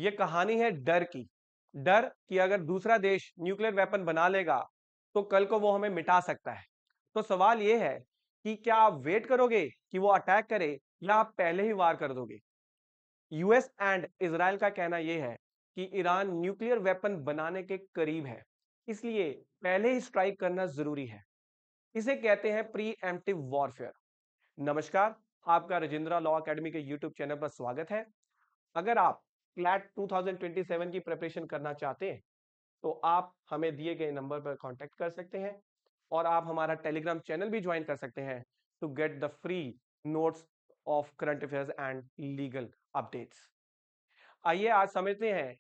ये कहानी है डर की। डर कि अगर दूसरा देश न्यूक्लियर वेपन बना लेगा तो कल को वो हमें मिटा सकता है। तो सवाल ये है कि क्या आप वेट करोगे कि वो अटैक करे या आप पहले ही वार कर दोगे। यूएस एंड इजराइल का कहना यह है कि ईरान न्यूक्लियर वेपन बनाने के करीब है, इसलिए पहले ही स्ट्राइक करना जरूरी है। इसे कहते हैं प्री एम्प्टिव वॉरफेयर। नमस्कार, आपका राजेंद्रा लॉ एकेडमी के यूट्यूब चैनल पर स्वागत है। अगर आप क्लैट 2027 की प्रिपरेशन करना चाहते हैं तो आप हमें दिए गए नंबर पर कांटेक्ट कर सकते हैं और आप हमारा टेलीग्राम चैनल भी ज्वाइन कर सकते हैं to get the free notes of current affairs and legal updates. आइए आज समझते हैं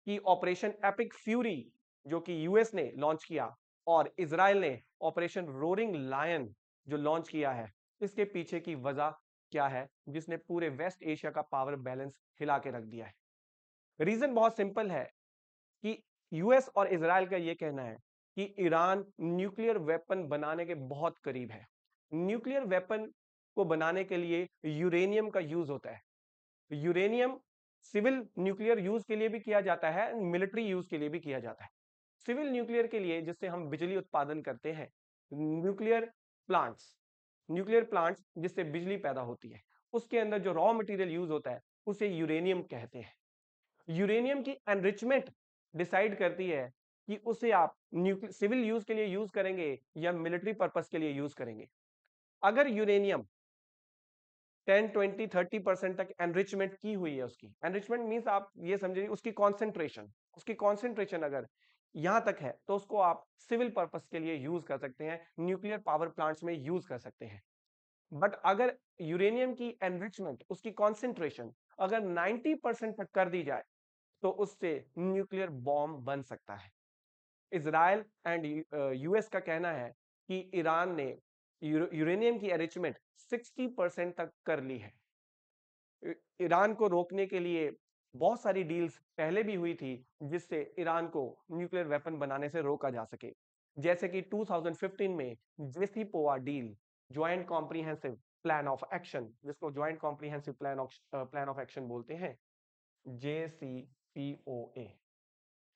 कि ऑपरेशन एपिक फ्यूरी जो कि यूएस ने लॉन्च किया और इजराइल ने ऑपरेशन रोरिंग लायन जो लॉन्च किया है, इसके पीछे की वजह क्या है जिसने पूरे वेस्ट एशिया का पावर बैलेंस हिला के रख दिया है। रीजन बहुत सिंपल है कि यूएस और इजराइल का यह कहना है कि ईरान न्यूक्लियर वेपन बनाने के बहुत करीब है। न्यूक्लियर वेपन को बनाने के लिए यूरेनियम का यूज होता है। यूरेनियम सिविल न्यूक्लियर यूज के लिए भी किया जाता है, मिलिट्री यूज के लिए भी किया जाता है। सिविल न्यूक्लियर के लिए जिससे हम बिजली उत्पादन करते हैं, न्यूक्लियर प्लांट्स न्यूक्लियर प्लांट्स जिससे बिजली पैदा होती है, उसके अंदर जो रॉ मटेरियल यूज होता है उसे यूरेनियम कहते हैं। यूरेनियम की एनरिचमेंट डिसाइड करती है कि उसे आप सिविल यूज के लिए यूज करेंगे या मिलिट्री पर्पस के लिए यूज करेंगे। अगर यूरेनियम 10, 20, 30% तक एनरिचमेंट की हुई है, उसकी एनरिचमेंट मींस आप ये समझिए उसकी कॉन्सेंट्रेशन अगर यहां तक है तो उसको आप सिविल पर्पस के लिए यूज कर सकते हैं, न्यूक्लियर पावर प्लांट्स में यूज कर सकते हैं। बट अगर यूरेनियम की एनरिचमेंट, उसकी कॉन्सेंट्रेशन अगर 90% तक कर दी जाए तो उससे न्यूक्लियर बॉम्ब बन सकता है। इजराइल एंड यूएस का कहना है कि ईरान ने यूरेनियम की एनरिचमेंट 60% तक कर ली है। ईरान को रोकने के लिए बहुत सारी डील्स पहले भी हुई थी जिससे ईरान को न्यूक्लियर वेपन बनाने से रोका जा सके, जैसे कि 2015 में JCPOA deal, joint comprehensive plan of action, जिसको joint comprehensive plan of action बोलते हैं, JCPOA,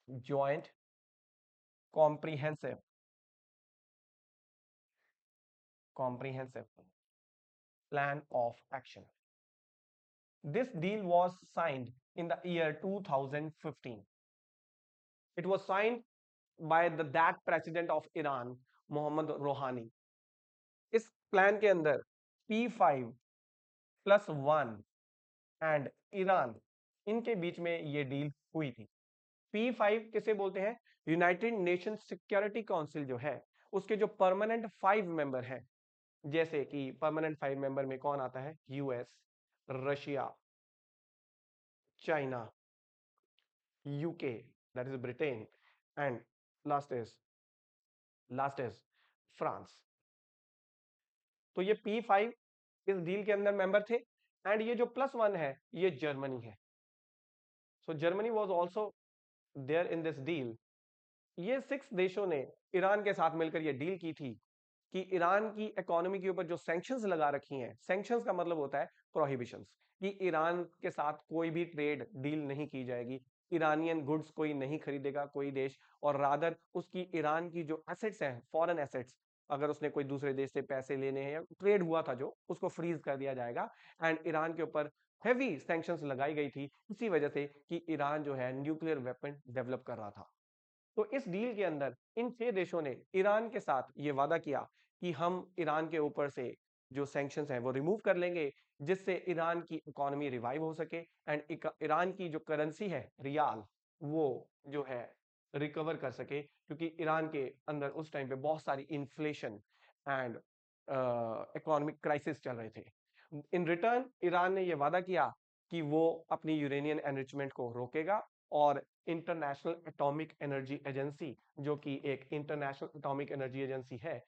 joint comprehensive comprehensive plan of action. This deal was signed in the year 2015. It was signed by the that president of Iran, Mohammad Rouhani. इस plan के अंदर P5+1 and Iran, इनके बीच में ये deal हुई थी। P5 किसे बोलते हैं? यूनाइटेड नेशन सिक्योरिटी काउंसिल जो है, उसके जो परमानेंट 5 मेंबर हैं, जैसे कि परमानेंट 5 मेंबर में कौन आता है? US, Russia, China, UK, that is Britain, and last is last is France. तो ये P5 इस डील के अंदर मेंबर थे एंड ये जो +1 है ये जर्मनी है। So Germany was also there in this deal. ये 6 देशों ने ईरान के साथ मिलकर ये डील की थी कि ईरान की इकोनॉमी के ऊपर जो सैंक्शंस लगा रखी हैं, सैंक्शंस का मतलब होता है प्रोहिबिशंस, कि ईरान के साथ कोई भी ट्रेड डील नहीं की जाएगी, ईरानियन गुड्स कोई नहीं खरीदेगा कोई देश, और रादर उसकी ईरान की जो एसेट्स हैं, फॉरेन एसेट्स, अगर उसने कोई दूसरे देश से पैसे लेने हैं या ट्रेड हुआ था जो, उसको फ्रीज कर दिया जाएगा। एंड ईरान के ऊपर हैवी सैंक्शंस लगाई गई थी इसी वजह से कि ईरान जो है न्यूक्लियर वेपन डेवलप कर रहा था। तो इस डील के अंदर इन 6 देशों ने ईरान के साथ ये वादा किया कि हम ईरान के ऊपर से जो सैंक्शंस हैं वो रिमूव कर लेंगे, जिससे ईरान की इकोनॉमी रिवाइव हो सके एंड ईरान की जो करेंसी है रियाल, वो जो है रिकवर कर सके, क्योंकि ईरान के अंदर उस टाइम पे बहुत सारी इन्फ्लेशन एंड इकोनॉमिक क्राइसिस चल रहे थे। इन रिटर्न ईरान ने यह वादा किया कि वो अपनी यूरेनियम एनरिचमेंट को रोकेगा और इंटरनेशनल एटॉमिक एनर्जी एजेंसी, जो कि एक इंटरनेशनल एटॉमिक एनर्जी एजेंसी है,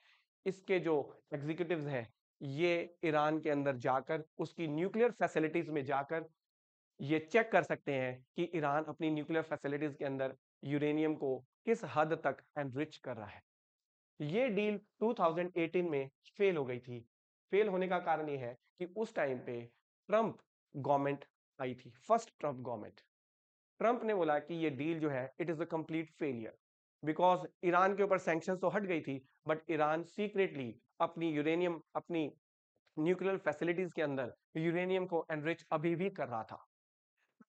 इसके जो एग्जीक्यूटिव्स हैं ये ईरान के अंदर जाकर उसकी न्यूक्लियर फैसिलिटीज में जाकर ये चेक कर सकते हैं कि ईरान अपनी न्यूक्लियर फैसिलिटीज के अंदर यूरेनियम को किस हद तक एनरिच कर रहा है। ये डील 2018 में फेल हो गई थी। फेल होने का कारण ये है कि उस टाइम पे ट्रंप गवर्नमेंट आई थी, फर्स्ट ट्रंप गवर्नमेंट। ट्रंप ने बोला कि ये डील जो है it is a complete failure, because Iran के ऊपर सैंक्शन तो हट गई थी, बट ईरान सीक्रेटली अपनी यूरेनियम, अपनी न्यूक्लियर फैसिलिटीज के अंदर यूरेनियम को एनरिच अभी भी कर रहा था।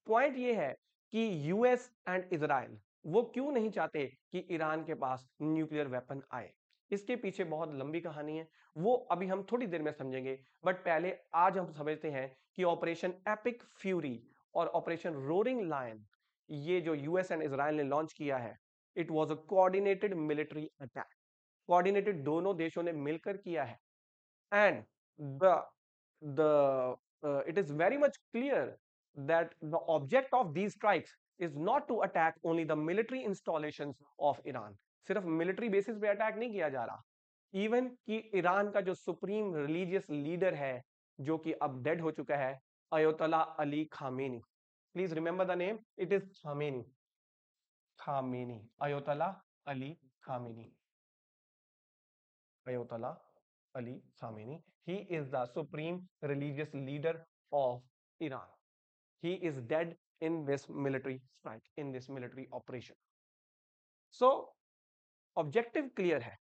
पॉइंट ये है कि यूएस एंड इजराइल वो क्यों नहीं चाहते कि ईरान के पास न्यूक्लियर वेपन आए। इसके पीछे बहुत लंबी कहानी है, वो अभी हम थोड़ी देर में समझेंगे। बट पहले आज हम समझते हैं कि ऑपरेशन एपिक फ्यूरी और ऑपरेशन रोरिंग लायन, ये जो यूएस एंड इजराइल ने लॉन्च किया है, it was a coordinated military attack. Coordinated दोनों देशों ने मिलकर किया है। And the it is very much clear that the object of these strikes is not to attack only the military installations of Iran. सिर्फ military bases पे attack नहीं किया जा रहा, इवन कि ईरान का जो सुप्रीम रिलीजियस लीडर है, जो कि अब डेड हो चुका है, Ayatollah Ali Khamenei. Please remember the name, it is Khamenei. Khamenei, Ayatollah Ali Khamenei, Ayatollah Ali Khamenei. He is the supreme religious leader of Iran. He is dead in this military strike, in this military operation. So, objective clear है,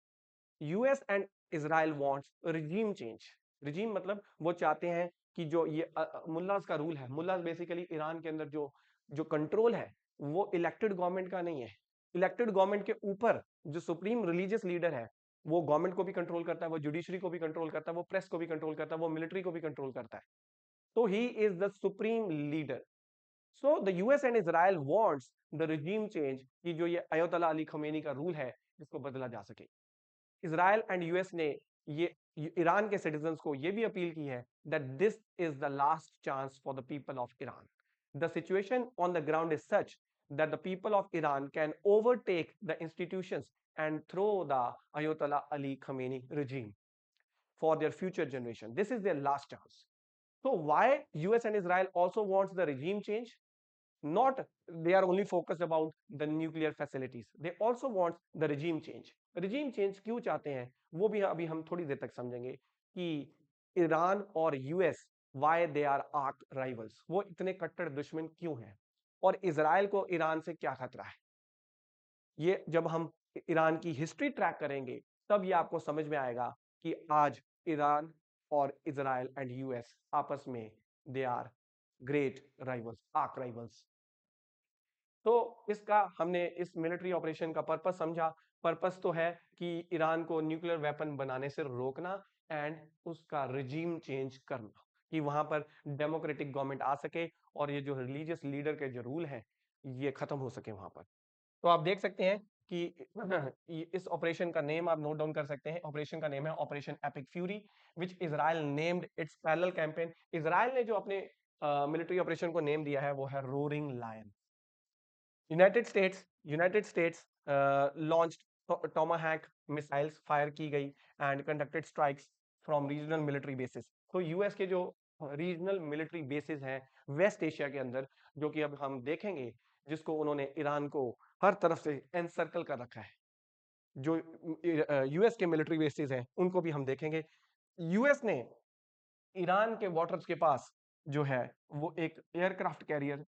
US and Israel wants regime change. regime मतलब वो चाहते हैं कि जो ये मुल्लाज का rule है, मुल्लाज बेसिकली ईरान के अंदर जो जो कंट्रोल है वो इलेक्टेड गवर्नमेंट का नहीं है। इलेक्टेड गवर्नमेंट के ऊपर जो सुप्रीम रिलीजियस लीडर है, वो गवर्नमेंट को भी कंट्रोल करता है, वो जुडिशरी को भी कंट्रोल करता है, वो प्रेस को भी कंट्रोल करता है, वो मिलिट्री को भी कंट्रोल करता है। तो he is the supreme leader. So the US and Israel wants the regime change, कि जो ये अयोतला अली खमेनी का रूल है इसको बदला जा सके। इजराइल एंड यूएस ने ये ईरान के सिटीजन्स को ये भी अपील की है that this is the last chance for the people of Iran. The situation on the ground is such that the people of Iran can overtake the institutions and throw the Ayatollah Ali Khamenei regime for their future generation. This is their last chance. So why US and Israel also wants the regime change? Not they are only focused about the nuclear facilities, they also want the regime change। regime change क्यों चाहते हैं वो भी अभी हम थोड़ी देर तक समझेंगे कि ईरान और US why they are arch rivals, वो इतने कट्टर दुश्मन क्यों हैं, और इजराइल को ईरान से क्या खतरा है। ये जब हम ईरान की हिस्ट्री ट्रैक करेंगे तब ये आपको समझ में आएगा कि आज ईरान और इजराइल एंड यूएस आपस में they are great rivals, arch rivals. तो इसका हमने इस मिलिट्री ऑपरेशन का पर्पस समझा। पर्पस तो है कि ईरान को न्यूक्लियर वेपन बनाने से रोकना एंड उसका रिजीम चेंज करना, कि वहां पर डेमोक्रेटिक गवर्नमेंट आ सके और ये जो रिलीजियस लीडर के जो रूल है ये खत्म हो सके वहां पर। तो आप देख सकते हैं कि इस ऑपरेशन का नेम आप नोट डाउन कर सकते हैं। ऑपरेशन का नेम है operation epic fury, which Israel named it's parallel campaign. Israel ने जो अपने मिलिट्री ऑपरेशन को नेम दिया है वो है roaring lion. United States launched Tomahawk missiles fire की गई and conducted strikes from regional military bases. तो यूएस के जो रीजनल मिलिट्री बेसिस हैं वेस्ट एशिया के अंदर, जो कि अब हम देखेंगे, जिसको उन्होंने ईरान को हर तरफ से एनसर्कल कर रखा है, जो यूएस के मिलिट्री बेसिस हैं उनको भी हम देखेंगे। यूएस ने ईरान के वाटर्स के पास जो है वो एक एयरक्राफ्ट कैरियर,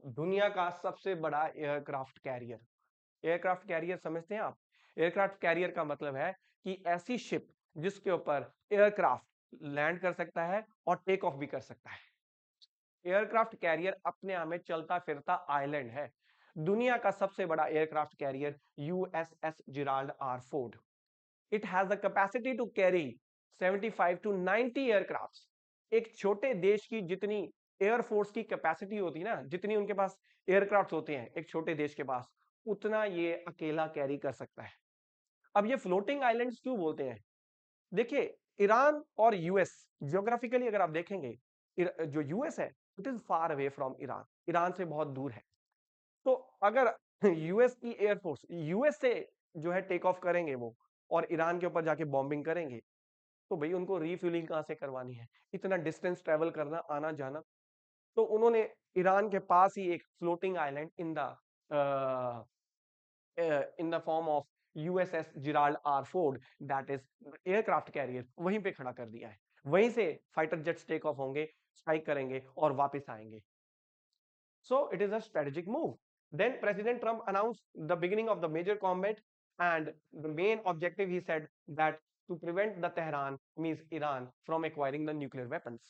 दुनिया का सबसे बड़ा एयरक्राफ्ट कैरियर, एयरक्राफ्ट कैरियर समझते हैं आप? एयरक्राफ्ट कैरियर का मतलब है कि ऐसी शिप जिसके ऊपर एयरक्राफ्ट लैंड कर सकता है और टेक ऑफ भी कर सकता है। एयरक्राफ्ट कैरियर अपने आप में चलता फिरता आइलैंड है। दुनिया का सबसे बड़ा aircraft carrier USS Gerald R Ford, it has the capacity to carry 75 to 90 aircraft. एक छोटे देश की जितनी एयरफोर्स की कैपेसिटी होती है ना, जितनी उनके पास एयरक्राफ्ट होते हैं एक छोटे देश के पास, उतना ये अकेला कैरी कर सकता है। अब ये फ्लोटिंग आइलैंड्स क्यों बोलते हैं? देखिए, ईरान और यूएस जियोग्राफिकली अगर आप देखेंगे, जो यूएस है it is far away from Iran, Iran से बहुत दूर है। तो अगर यूएस की एयरफोर्स यूएस से जो है टेक ऑफ करेंगे वो, और ईरान के ऊपर जाके बॉम्बिंग करेंगे, तो भाई उनको रीफ्यूलिंग कहां से करवानी है, इतना डिस्टेंस ट्रेवल करना, आना जाना। तो उन्होंने ईरान के पास ही एक floating island in the form of USS Gerald R Ford, that is aircraft carrier, वहीं पे खड़ा कर दिया है। वहीं से फाइटर जेट्स टेक ऑफ होंगे, स्ट्राइक करेंगे और वापस आएंगे। So it is a strategic move. Then President Trump announced the beginning of the major combat, and the main objective he said that to prevent the Tehran, means Iran, from acquiring the nuclear weapons.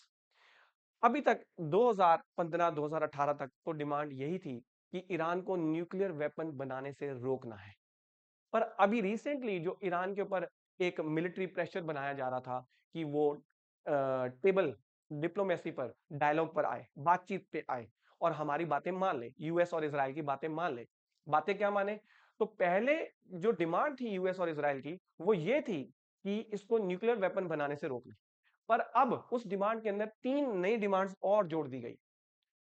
अभी तक 2015-2018 तक तो demand यही थी कि Iran को nuclear weapon बनाने से रोकना है। पर अभी रिसेंटली जो ईरान के ऊपर एक मिलिट्री प्रेशर बनाया जा रहा था कि वो टेबल डिप्लोमेसी पर, डायलॉग पर आए, बातचीत पे आए और हमारी बातें मान ले, यूएस और इजराइल की बातें मान ले। बातें क्या माने? तो पहले जो डिमांड थी यूएस और इजराइल की वो ये थी कि इसको न्यूक्लियर वेपन बनाने से रोक ले। पर अब उस डिमांड के अंदर 3 नई डिमांड्स और जोड़ दी गई,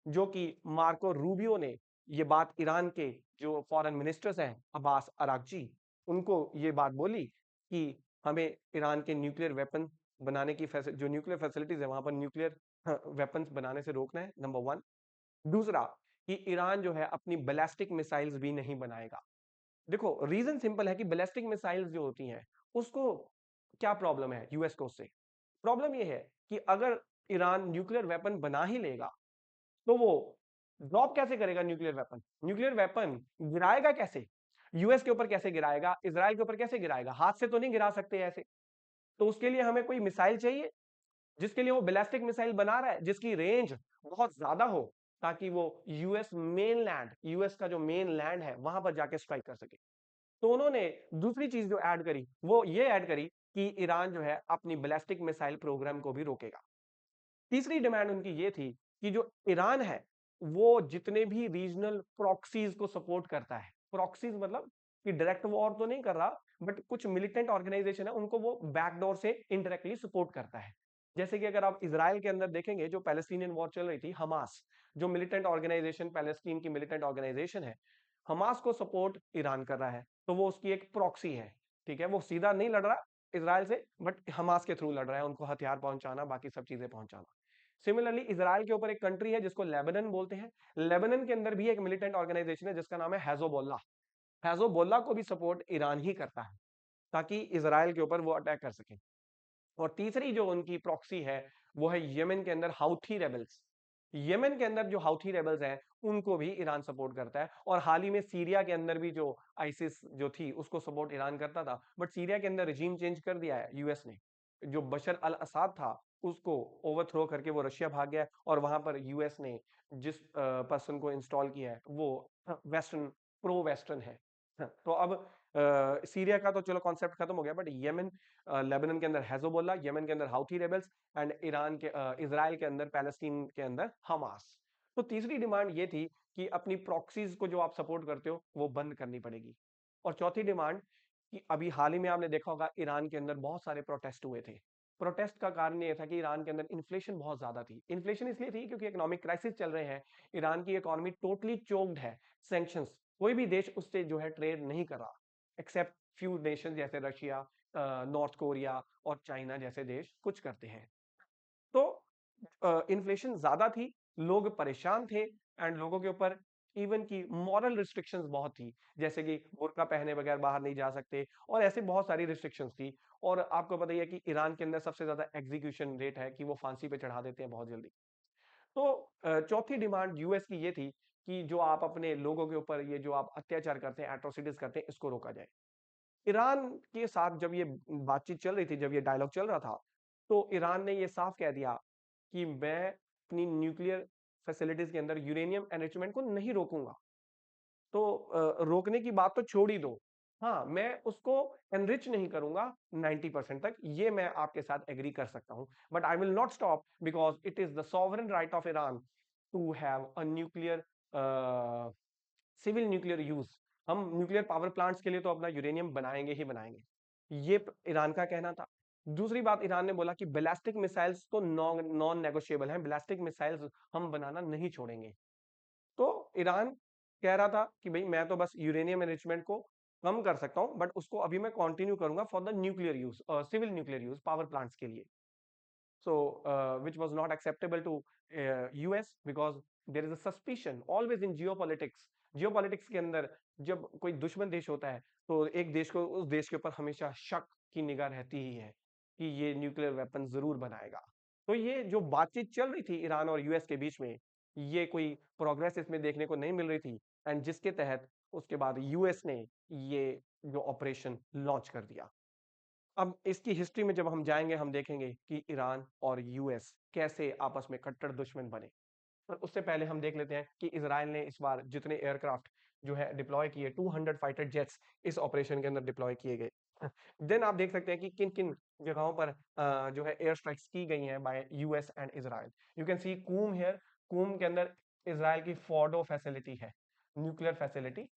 जो कि मार्को रूबियो ने ये बात ईरान के जो फॉरेन मिनिस्टर्स हैं अब्बास अरागची, उनको ये बात बोली कि हमें ईरान के न्यूक्लियर वेपन बनाने की जो न्यूक्लियर फैसिलिटीज है वहां पर न्यूक्लियर वेपन्स बनाने से रोकना है, नंबर 1। दूसरा कि ईरान जो है अपनी बैलिस्टिक मिसाइल्स भी नहीं बनाएगा। देखो रीजन सिंपल है कि बैलिस्टिक मिसाइल्स जो होती हैं उसको क्या प्रॉब्लम है यूएस को, उससे प्रॉब्लम ये है कि अगर ईरान न्यूक्लियर वेपन बना ही लेगा तो वो ड्रॉप कैसे करेगा न्यूक्लियर वेपन? न्यूक्लियर वेपन गिराएगा कैसे? यूएस के ऊपर कैसे गिराएगा? इजराइल के ऊपर कैसे गिराएगा? हाथ से तो नहीं गिरा सकते ऐसे। तो उसके लिए हमें कोई मिसाइल चाहिए जिसके लिए वो बैलिस्टिक मिसाइल बना रहा है जिसकी रेंज बहुत ज्यादा हो, ताकि वो यूएस मेन लैंड, यूएस का जो मेन लैंड है वहां पर जाके स्ट्राइक कर सके। तो उन्होंने दूसरी चीज जो ऐड करी वो ये ऐड करी कि ईरान जो है अपनी बैलिस्टिक मिसाइल प्रोग्राम को भी रोकेगा। तीसरी डिमांड उनकी ये थी कि जो ईरान है वो जितने भी रीजनल प्रॉक्सीज को सपोर्ट करता है, प्रॉक्सीज मतलब कि डायरेक्ट वॉर तो नहीं कर रहा, बट कुछ मिलिटेंट ऑर्गेनाइजेशन है उनको वो बैकडोर से इनडायरेक्टली सपोर्ट करता है। जैसे कि अगर आप इसराइल के अंदर देखेंगे जो पैलेस्टीनियन वॉर चल रही थी, हमास जो मिलिटेंट ऑर्गेनाइजेशन, पैलेस्टीन की मिलिटेंट ऑर्गेनाइजेशन है, हमास को सपोर्ट ईरान कर रहा है, तो वो उसकी एक प्रॉक्सी है। ठीक है, वो सीधा नहीं लड़ रहा इसराइल से, बट हमास के थ्रू लड़ रहा है, उनको हथियार पहुंचाना, बाकी सब चीजें पहुंचाना। सिमिलरली इसराइल के ऊपर एक कंट्री है जिसको लेबनान बोलते हैं, लेबनान के अंदर भी एक मिलिटेंट ऑर्गेनाइजेशन है जिसका नाम है हेजोबोल्ला। हेजोबोल्ला को भी सपोर्ट ईरान ही करता है ताकि इसराइल के ऊपर वो अटैक कर सके। और तीसरी जो उनकी प्रॉक्सी है वो है यमन के अंदर हाउथी रेबल्स। यमन के अंदर जो हाउथी रेबल्स हैं उनको भी ईरान सपोर्ट करता है। और हाल ही में सीरिया के अंदर भी जो आईसिस जो थी उसको सपोर्ट ईरान करता था, बट सीरिया के अंदर रिजीम चेंज कर दिया है यूएस ने। जो बशर अल असद था उसको ओवरथ्रो करके वो रशिया भाग गया, और वहां पर यूएस ने जिस पर्सन को इंस्टॉल किया है वो वेस्टर्न, प्रो वेस्टर्न है। तो अब सीरिया का तो चलो कॉन्सेप्ट खत्म हो गया, बट यमन, लेबनान के अंदर हेजोबोल्ला, यमन के अंदर हाउथी रेबल्स, एंड ईरान के इजराइल के अंदर, पैलेस्टीन के अंदर हमास। तो तीसरी डिमांड ये थी कि अपनी प्रॉक्सीज को जो आप सपोर्ट करते हो वो बंद करनी पड़ेगी। और चौथी डिमांड कि अभी हाल ही में आपने देखा होगा ईरान के अंदर बहुत सारे प्रोटेस्ट हुए थे। प्रोटेस्ट का कारण ये था कि ईरान के अंदर इन्फ्लेशन बहुत ज्यादा थी। इन्फ्लेशन इसलिए थी क्योंकि इकोनॉमिक क्राइसिस चल रहे हैं, ईरान की इकोनॉमी टोटली चोक्ड है, सैंक्शंस, कोई भी देश उससे जो है ट्रेड नहीं कर रहा एक्सेप्ट फ्यू नेशन जैसे रशिया, नॉर्थ कोरिया और चाइना जैसे देश कुछ करते हैं। तो इन्फ्लेशन ज्यादा थी, लोग परेशान थे, एंड लोगों के ऊपर इवन की मॉरल रिस्ट्रिक्शंस बहुत थी, जैसे कि बुर्का पहने बगैर बाहर नहीं जा सकते, और ऐसे बहुत सारी रिस्ट्रिक्शंस थी। और आपको पता ही है कि ईरान के अंदर सबसे ज्यादा एग्जीक्यूशन रेट है, कि वो फांसी पे चढ़ा देते हैं बहुत जल्दी। तो चौथी डिमांड यूएस की ये थी कि जो आप अपने लोगों के ऊपर ये जो आप अत्याचार करते हैं, एट्रोसिटीज करते हैं, इसको रोका जाए। ईरान के साथ जब ये बातचीत चल रही थी, जब ये डायलॉग चल रहा था, तो ईरान ने ये साफ कह दिया कि मैं अपनी न्यूक्लियर फैसिलिटीज के अंदर यूरेनियम एनरिचमेंट को नहीं रोकूंगा। तो रोकने की बात तो छोड़ ही दो, हाँ मैं उसको एनरिच नहीं करूंगा 90% तक, ये मैं आपके साथ एग्री कर सकता हूं, but I will not stop because it is the sovereign right of Iran to have a nuclear, civil nuclear use. हम न्यूक्लियर पावर प्लांट्स के लिए तो अपना यूरेनियम बनाएंगे ही बनाएंगे, ये ईरान का कहना था। दूसरी बात ईरान ने बोला कि बैलिस्टिक मिसाइल्स तो नॉन नॉन नेगोशिएबल हैं, बैलिस्टिक मिसाइल्स हम बनाना नहीं छोड़ेंगे। तो ईरान कह रहा था कि भाई मैं तो बस यूरेनियम एनरिचमेंट को कम कर सकता हूं, बट उसको अभी मैं कंटिन्यू करूंगा for the nuclear use, civil nuclear use, power plants के लिए। so which was not acceptable to US because there is a suspicion always in geopolitics। Geopolitics के अंदर जब कोई दुश्मन देश होता है तो एक देश को, उस देश के ऊपर हमेशा शक की निगाह रहती ही है कि ये न्यूक्लियर वेपन जरूर बनाएगा। तो ये जो बातचीत चल रही थी ईरान और यूएस के बीच में, ये कोई प्रोग्रेस इसमें देखने को नहीं मिल रही थी, एंड जिसके तहत उसके बाद यूएस ने ये जो ऑपरेशन लॉन्च कर दिया। अब इसकी हिस्ट्री में जब हम जाएंगे हम देखेंगे कि ईरान और यूएस कैसे आपस में कट्टर दुश्मन बने। पर उससे पहले हम देख लेते हैं कि इजराइल ने इस बार जितने एयरक्राफ्ट जो है डिप्लॉय किए, 200 फाइटर जेट्स इस ऑपरेशन के अंदर डिप्लॉय किए गए। देन आप देख सकते हैं कि किन किन जगहों पर जो है एयर स्ट्राइक्स की गई हैं by US and Israel. You can see Qom here. Qom के अंदर इजराइल की फोर्डो फैसिलिटी है, न्यूक्लियर फैसिलिटी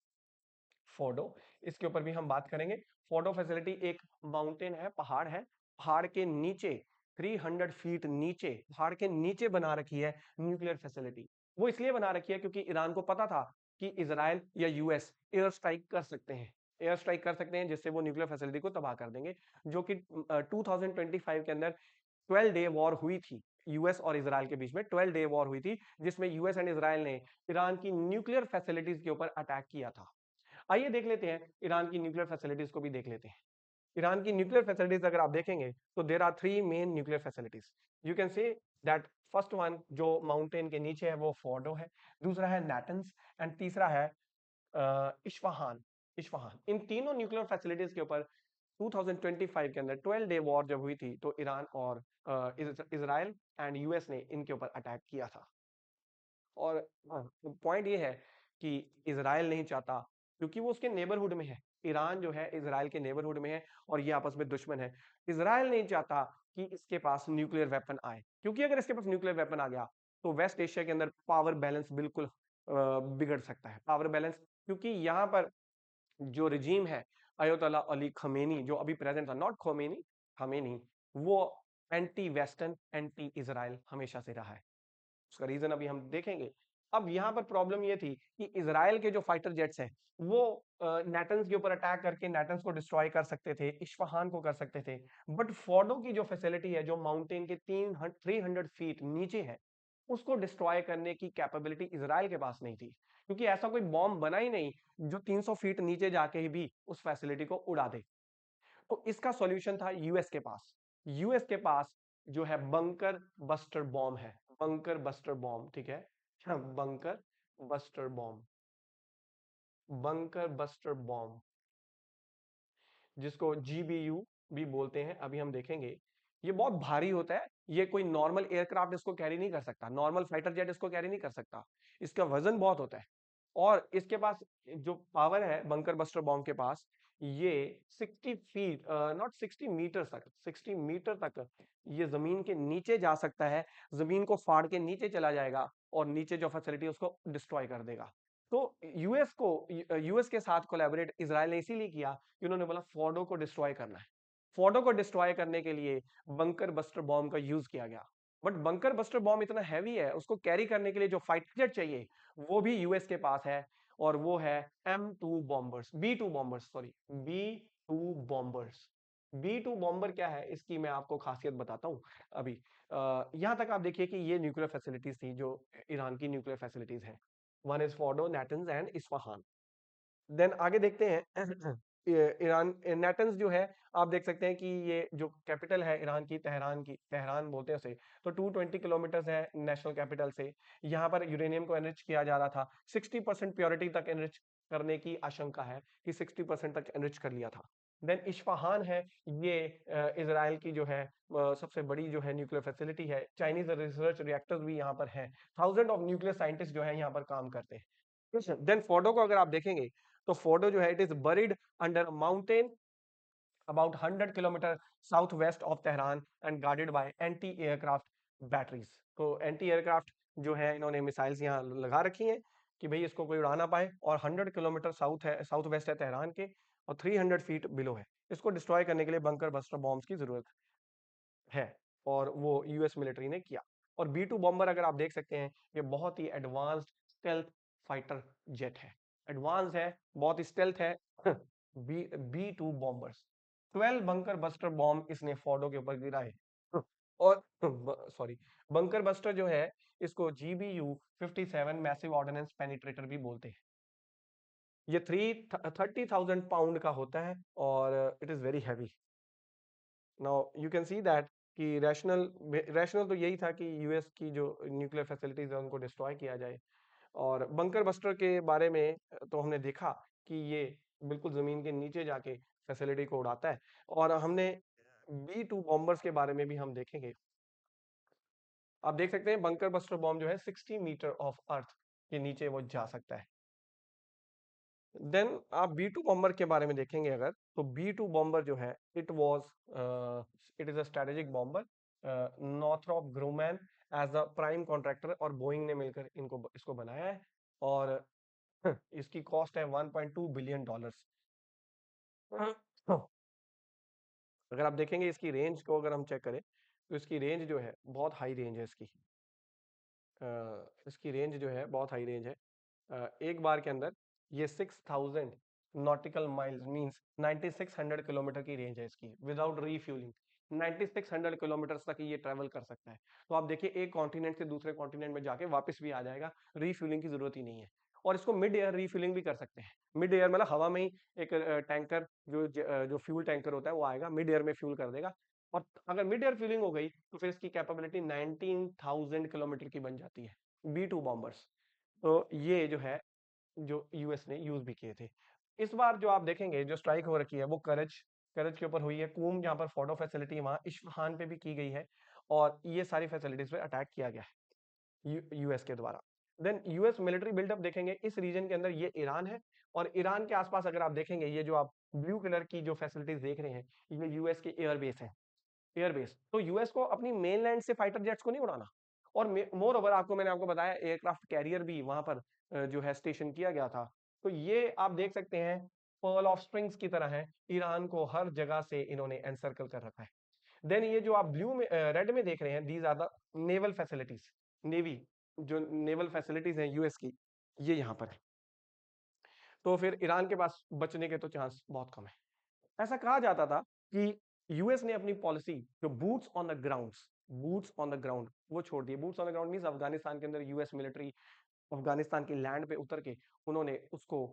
फोर्डो। इसके ऊपर भी हम बात करेंगे। फोर्डो फैसिलिटी एक माउंटेन है, पहाड़ है, पहाड़ के नीचे 300 फीट नीचे, पहाड़ के नीचे बना रखी है न्यूक्लियर फैसिलिटी। वो इसलिए बना रखी है क्योंकि ईरान को पता था कि इजराइल या यूएस एयर स्ट्राइक कर सकते हैं, एयर स्ट्राइक कर सकते हैं जिससे वो न्यूक्लियर फैसिलिटी को तबाह कर देंगे। जो कि 2025 के अंदर 12 डे वॉर हुई थी यूएस और इजराइल के बीच में, 12 डे वॉर हुई थी जिसमें यूएस एंड इजराइल ने ईरान की न्यूक्लियर फैसिलिटीज के ऊपर अटैक किया था। आइए देख लेते हैं ईरान की न्यूक्लियर फैसिलिटीज को भी देख लेते हैं। ईरान की न्यूक्लियर फैसिलिटीज अगर आप देखेंगे तो there are three main nuclear facilities. You can say that first one जो माउंटेन के नीचे है वो फोर्डो है, दूसरा है नाटन्स, एंड तीसरा है इस्फहान। इस्फहान, इन तीनों न्यूक्लियर फैसिलिटीज के ऊपर 2025 के अंदर 12 डे वॉर जब हुई थी तो ईरान और इजराइल एंड यूएस ने इनके ऊपर अटैक किया था। और पॉइंट ये है कि इजराइल नहीं चाहता, क्योंकि वो उसके नेबरहुड में है, ईरान जो है इजराइल के नेबरहुड में है और ये आपस में दुश्मन है। इजराइल नहीं चाहता कि इसके पास न्यूक्लियर वेपन आए, क्योंकि अगर इसके पास न्यूक्लियर वेपन आ गया तो वेस्ट एशिया के अंदर पावर बैलेंस बिल्कुल बिगड़ सकता है, पावर बैलेंस। क्योंकि यहाँ पर जो रिजीम है अयोतला अली खमेनी जो अभी प्रेजेंट था, नॉट खोमेनी, खमेनी, वो एंटी वेस्टर्न एंटी इजराइल हमेशा से रहा है। उसका रीजन अभी हम देखेंगे। अब यहाँ पर प्रॉब्लम ये थी कि इजराइल के जो फाइटर जेट्स हैं वो नेटन्स के ऊपर अटैक करके नेटन्स को डिस्ट्रॉय कर सकते थे, इस्फहान को कर सकते थे, बट फोर्डो की जो फैसिलिटी है जो माउंटेन के 300 फीट नीचे है उसको डिस्ट्रॉय करने की कैपेबिलिटी इजराइल के पास नहीं थी, क्योंकि ऐसा कोई बॉम्ब बना ही नहीं जो 300 फीट नीचे जाके ही भी उस फैसिलिटी को उड़ा दे। तो इसका सॉल्यूशन था यूएस के पास। यूएस के पास जो है बंकर बस्टर बॉम्ब है, बंकर बस्टर बॉम्ब, ठीक है, bunker buster bomb, bunker buster bomb जिसको जीबीयू भी बोलते हैं, अभी हम देखेंगे। ये बहुत भारी होता है, ये कोई नॉर्मल एयरक्राफ्ट इसको कैरी नहीं कर सकता, नॉर्मल फाइटर जेट इसको कैरी नहीं कर सकता, इसका वजन बहुत होता है। और इसके पास जो पावर है बंकर बस्टर बॉम्ब के पास, ये 60 फीट, नॉट 60 मीटर तक, 60 मीटर तक ये जमीन के नीचे जा सकता है, जमीन को फाड़ के नीचे चला जाएगा और नीचे जो फैसिलिटी उसको डिस्ट्रॉय कर देगा। तो यूएस के साथ कोलैबोरेट इजराइल ने इसीलिए किया कि उन्होंने बोला फोर्डो को डिस्ट्रॉय करना है। फोर्डो को डिस्ट्रॉय करने के लिए बंकर बस्टर बॉम्ब का यूज किया गया। बट बंकर बस्टर बॉम्ब इतना हैवी है, उसको कैरी करने के लिए जो फाइटर जेट चाहिए वो भी यूएस के पास है, और वो है M2 bombers, B2 bombers, sorry, B2 bombers. B2 bomber क्या है इसकी मैं आपको खासियत बताता हूँ अभी। यहां तक आप देखिए कि ये न्यूक्लियर फैसिलिटीज थी जो ईरान की न्यूक्लियर फैसिलिटीज हैं। One is Fordow, Natanz and Isfahan. Then आगे देखते हैं ईरान नेटन्स जो है, आप देख सकते हैं कि ये जो कैपिटल है ईरान की, तेहरान की, तेहरान बोलते हैं उसे, तो 220 किलोमीटर है नेशनल कैपिटल से। यहाँ पर यूरेनियम को एनरिच किया जा रहा था, 60% प्योरिटी तक एनरिच करने की आशंका है कि 60% तक एनरिच कर लिया था। देन इस्फहान है, ये इसराइल की जो है सबसे बड़ी जो है न्यूक्लियर फैसिलिटी है, चाइनीज रिसर्च रिएक्टर्स भी यहाँ पर हैं, थाउजेंड ऑफ न्यूक्लियर साइंटिस्ट जो है यहाँ पर काम करते हैं। देन फोर्डो को अगर आप देखेंगे तो फोर्डो जो है it is buried under mountain about 100 kilometre south west of Tehran and guarded by anti aircraft batteries. तो एंटी एयरक्राफ्ट जो है इन्होंने मिसाइल्स यहाँ लगा रखी हैं कि भाई इसको कोई उड़ा ना पाए, और 100 किलोमीटर साउथ है, साउथ वेस्ट है तेहरान के, और 300 फीट बिलो है। इसको डिस्ट्रॉय करने के लिए बंकर बस्टर बॉम्ब्स की जरूरत है, और वो यूएस मिलिट्री ने किया। और B2 बॉम्बर अगर आप देख सकते हैं, ये बहुत ही एडवांस्ड स्टेल्थ फाइटर जेट है, एडवांस है, बहुत ही स्टेल्थ है। B two bombers, 12 bunker buster bomb इसने फोर्डो के ऊपर गिराए। और सॉरी, बंकर बस्टर जो है इसको GBU-57 मैसिव ऑर्डिनेंस पेनिट्रेटर भी बोलते हैं। ये 30,000 पाउंड का होता है और it is very heavy. Now you can see that कि रैशनल रैशनल तो यही था कि यूएस की जो न्यूक्लियर फैसिलिटीज है उनको डिस्ट्रॉय किया जाए। और बंकर बस्टर के बारे में तो हमने देखा कि ये बिल्कुल जमीन के नीचे जाके फैसिलिटी को उड़ाता है। और हमने B-2 बॉम्बर्स के बारे में भी हम देखेंगे। आप देख सकते हैं बंकर बस्टर बॉम्ब जो है 60 मीटर ऑफ अर्थ के नीचे वो जा सकता है। देन आप B-2 बॉम्बर के बारे में देखेंगे अगर, तो B-2 बॉम्बर जो है it is a strategic bomber. Northrop Grumman as the prime contractor और बोइंग ने मिलकर इसको बनाया है। और इसकी कॉस्ट है $1.2 बिलियन। अगर आप देखेंगे इसकी रेंज को, अगर हम चेक करें तो इसकी रेंज जो है बहुत हाई रेंज है इसकी। इसकी रेंज जो है बहुत हाई रेंज है। एक बार के अंदर ये 6000 नॉटिकल माइल्स मींस 9600 किलोमीटर की रेंज है इसकी विदाउट रीफ्यूलिंग। 9600 किलोमीटर तक ये ट्रेवल कर सकता है। तो आप देखिए एक कॉन्टिनेंट से दूसरे कॉन्टिनेंट में जाके वापस भी आ जाएगा, रीफ्यूलिंग की जरूरत ही नहीं है। और इसको मिड एयर रीफ्यूलिंग भी कर सकते हैं। मिड एयर मतलब हवा में ही एक टैंकर जो फ्यूल टैंकर होता है वो आएगा, मिड एयर में फ्यूल कर देगा। और अगर मिड एयर फ्यूलिंग हो गई तो फिर इसकी कैपेबिलिटी 19,000 किलोमीटर की बन जाती है। B-2 बॉम्बर्स तो ये जो है जो यूएस ने यूज भी किए थे। इस बार जो आप देखेंगे जो स्ट्राइक हो रखी है वो करज करज के ऊपर हुई है। कूम जहां पर फोर्डो फैसिलिटी है वहां इस्फहान पे भी की गई है। और ये सारी फैसिलिटीज पे अटैक किया गया है यूएस के द्वारा। देन यूएस मिलिट्री बिल्डअप देखेंगे इस रीजन के अंदर, ये ईरान है। और ईरान के आसपास अगर आप देखेंगे ये जो आप ब्लू कलर की जो फैसिलिटीज देख रहे हैं ये यूएस के एयरबेस है। एयरबेस तो यूएस को अपनी मेनलैंड से फाइटर जेट्स को नहीं उड़ाना। और मोर ओवर मैंने आपको बताया एयरक्राफ्ट कैरियर भी वहां पर जो है स्टेशन किया गया था। तो ये आप देख सकते हैं पर्ल ऑफ स्ट्रिंग्स की तरह है, ईरान को हर जगह से इन्होंने एनसर्कल कर रखा है। देन ये जो आप ब्लू में रेड में देख रहे हैं these are the naval facilities. Navy जो नेवल फैसिलिटीज हैं यूएस की, ये यहाँ पर है। तो फिर ईरान के पास बचने के तो चांस बहुत कम है। ऐसा कहा जाता था कि यूएस ने अपनी पॉलिसी जो बूट्स ऑन द ग्राउंड वो छोड़ दिए। Boots on the ground means Afghanistan के अंदर यूएस मिलिट्री अफगानिस्तान की लैंड पे उतर के उन्होंने उसको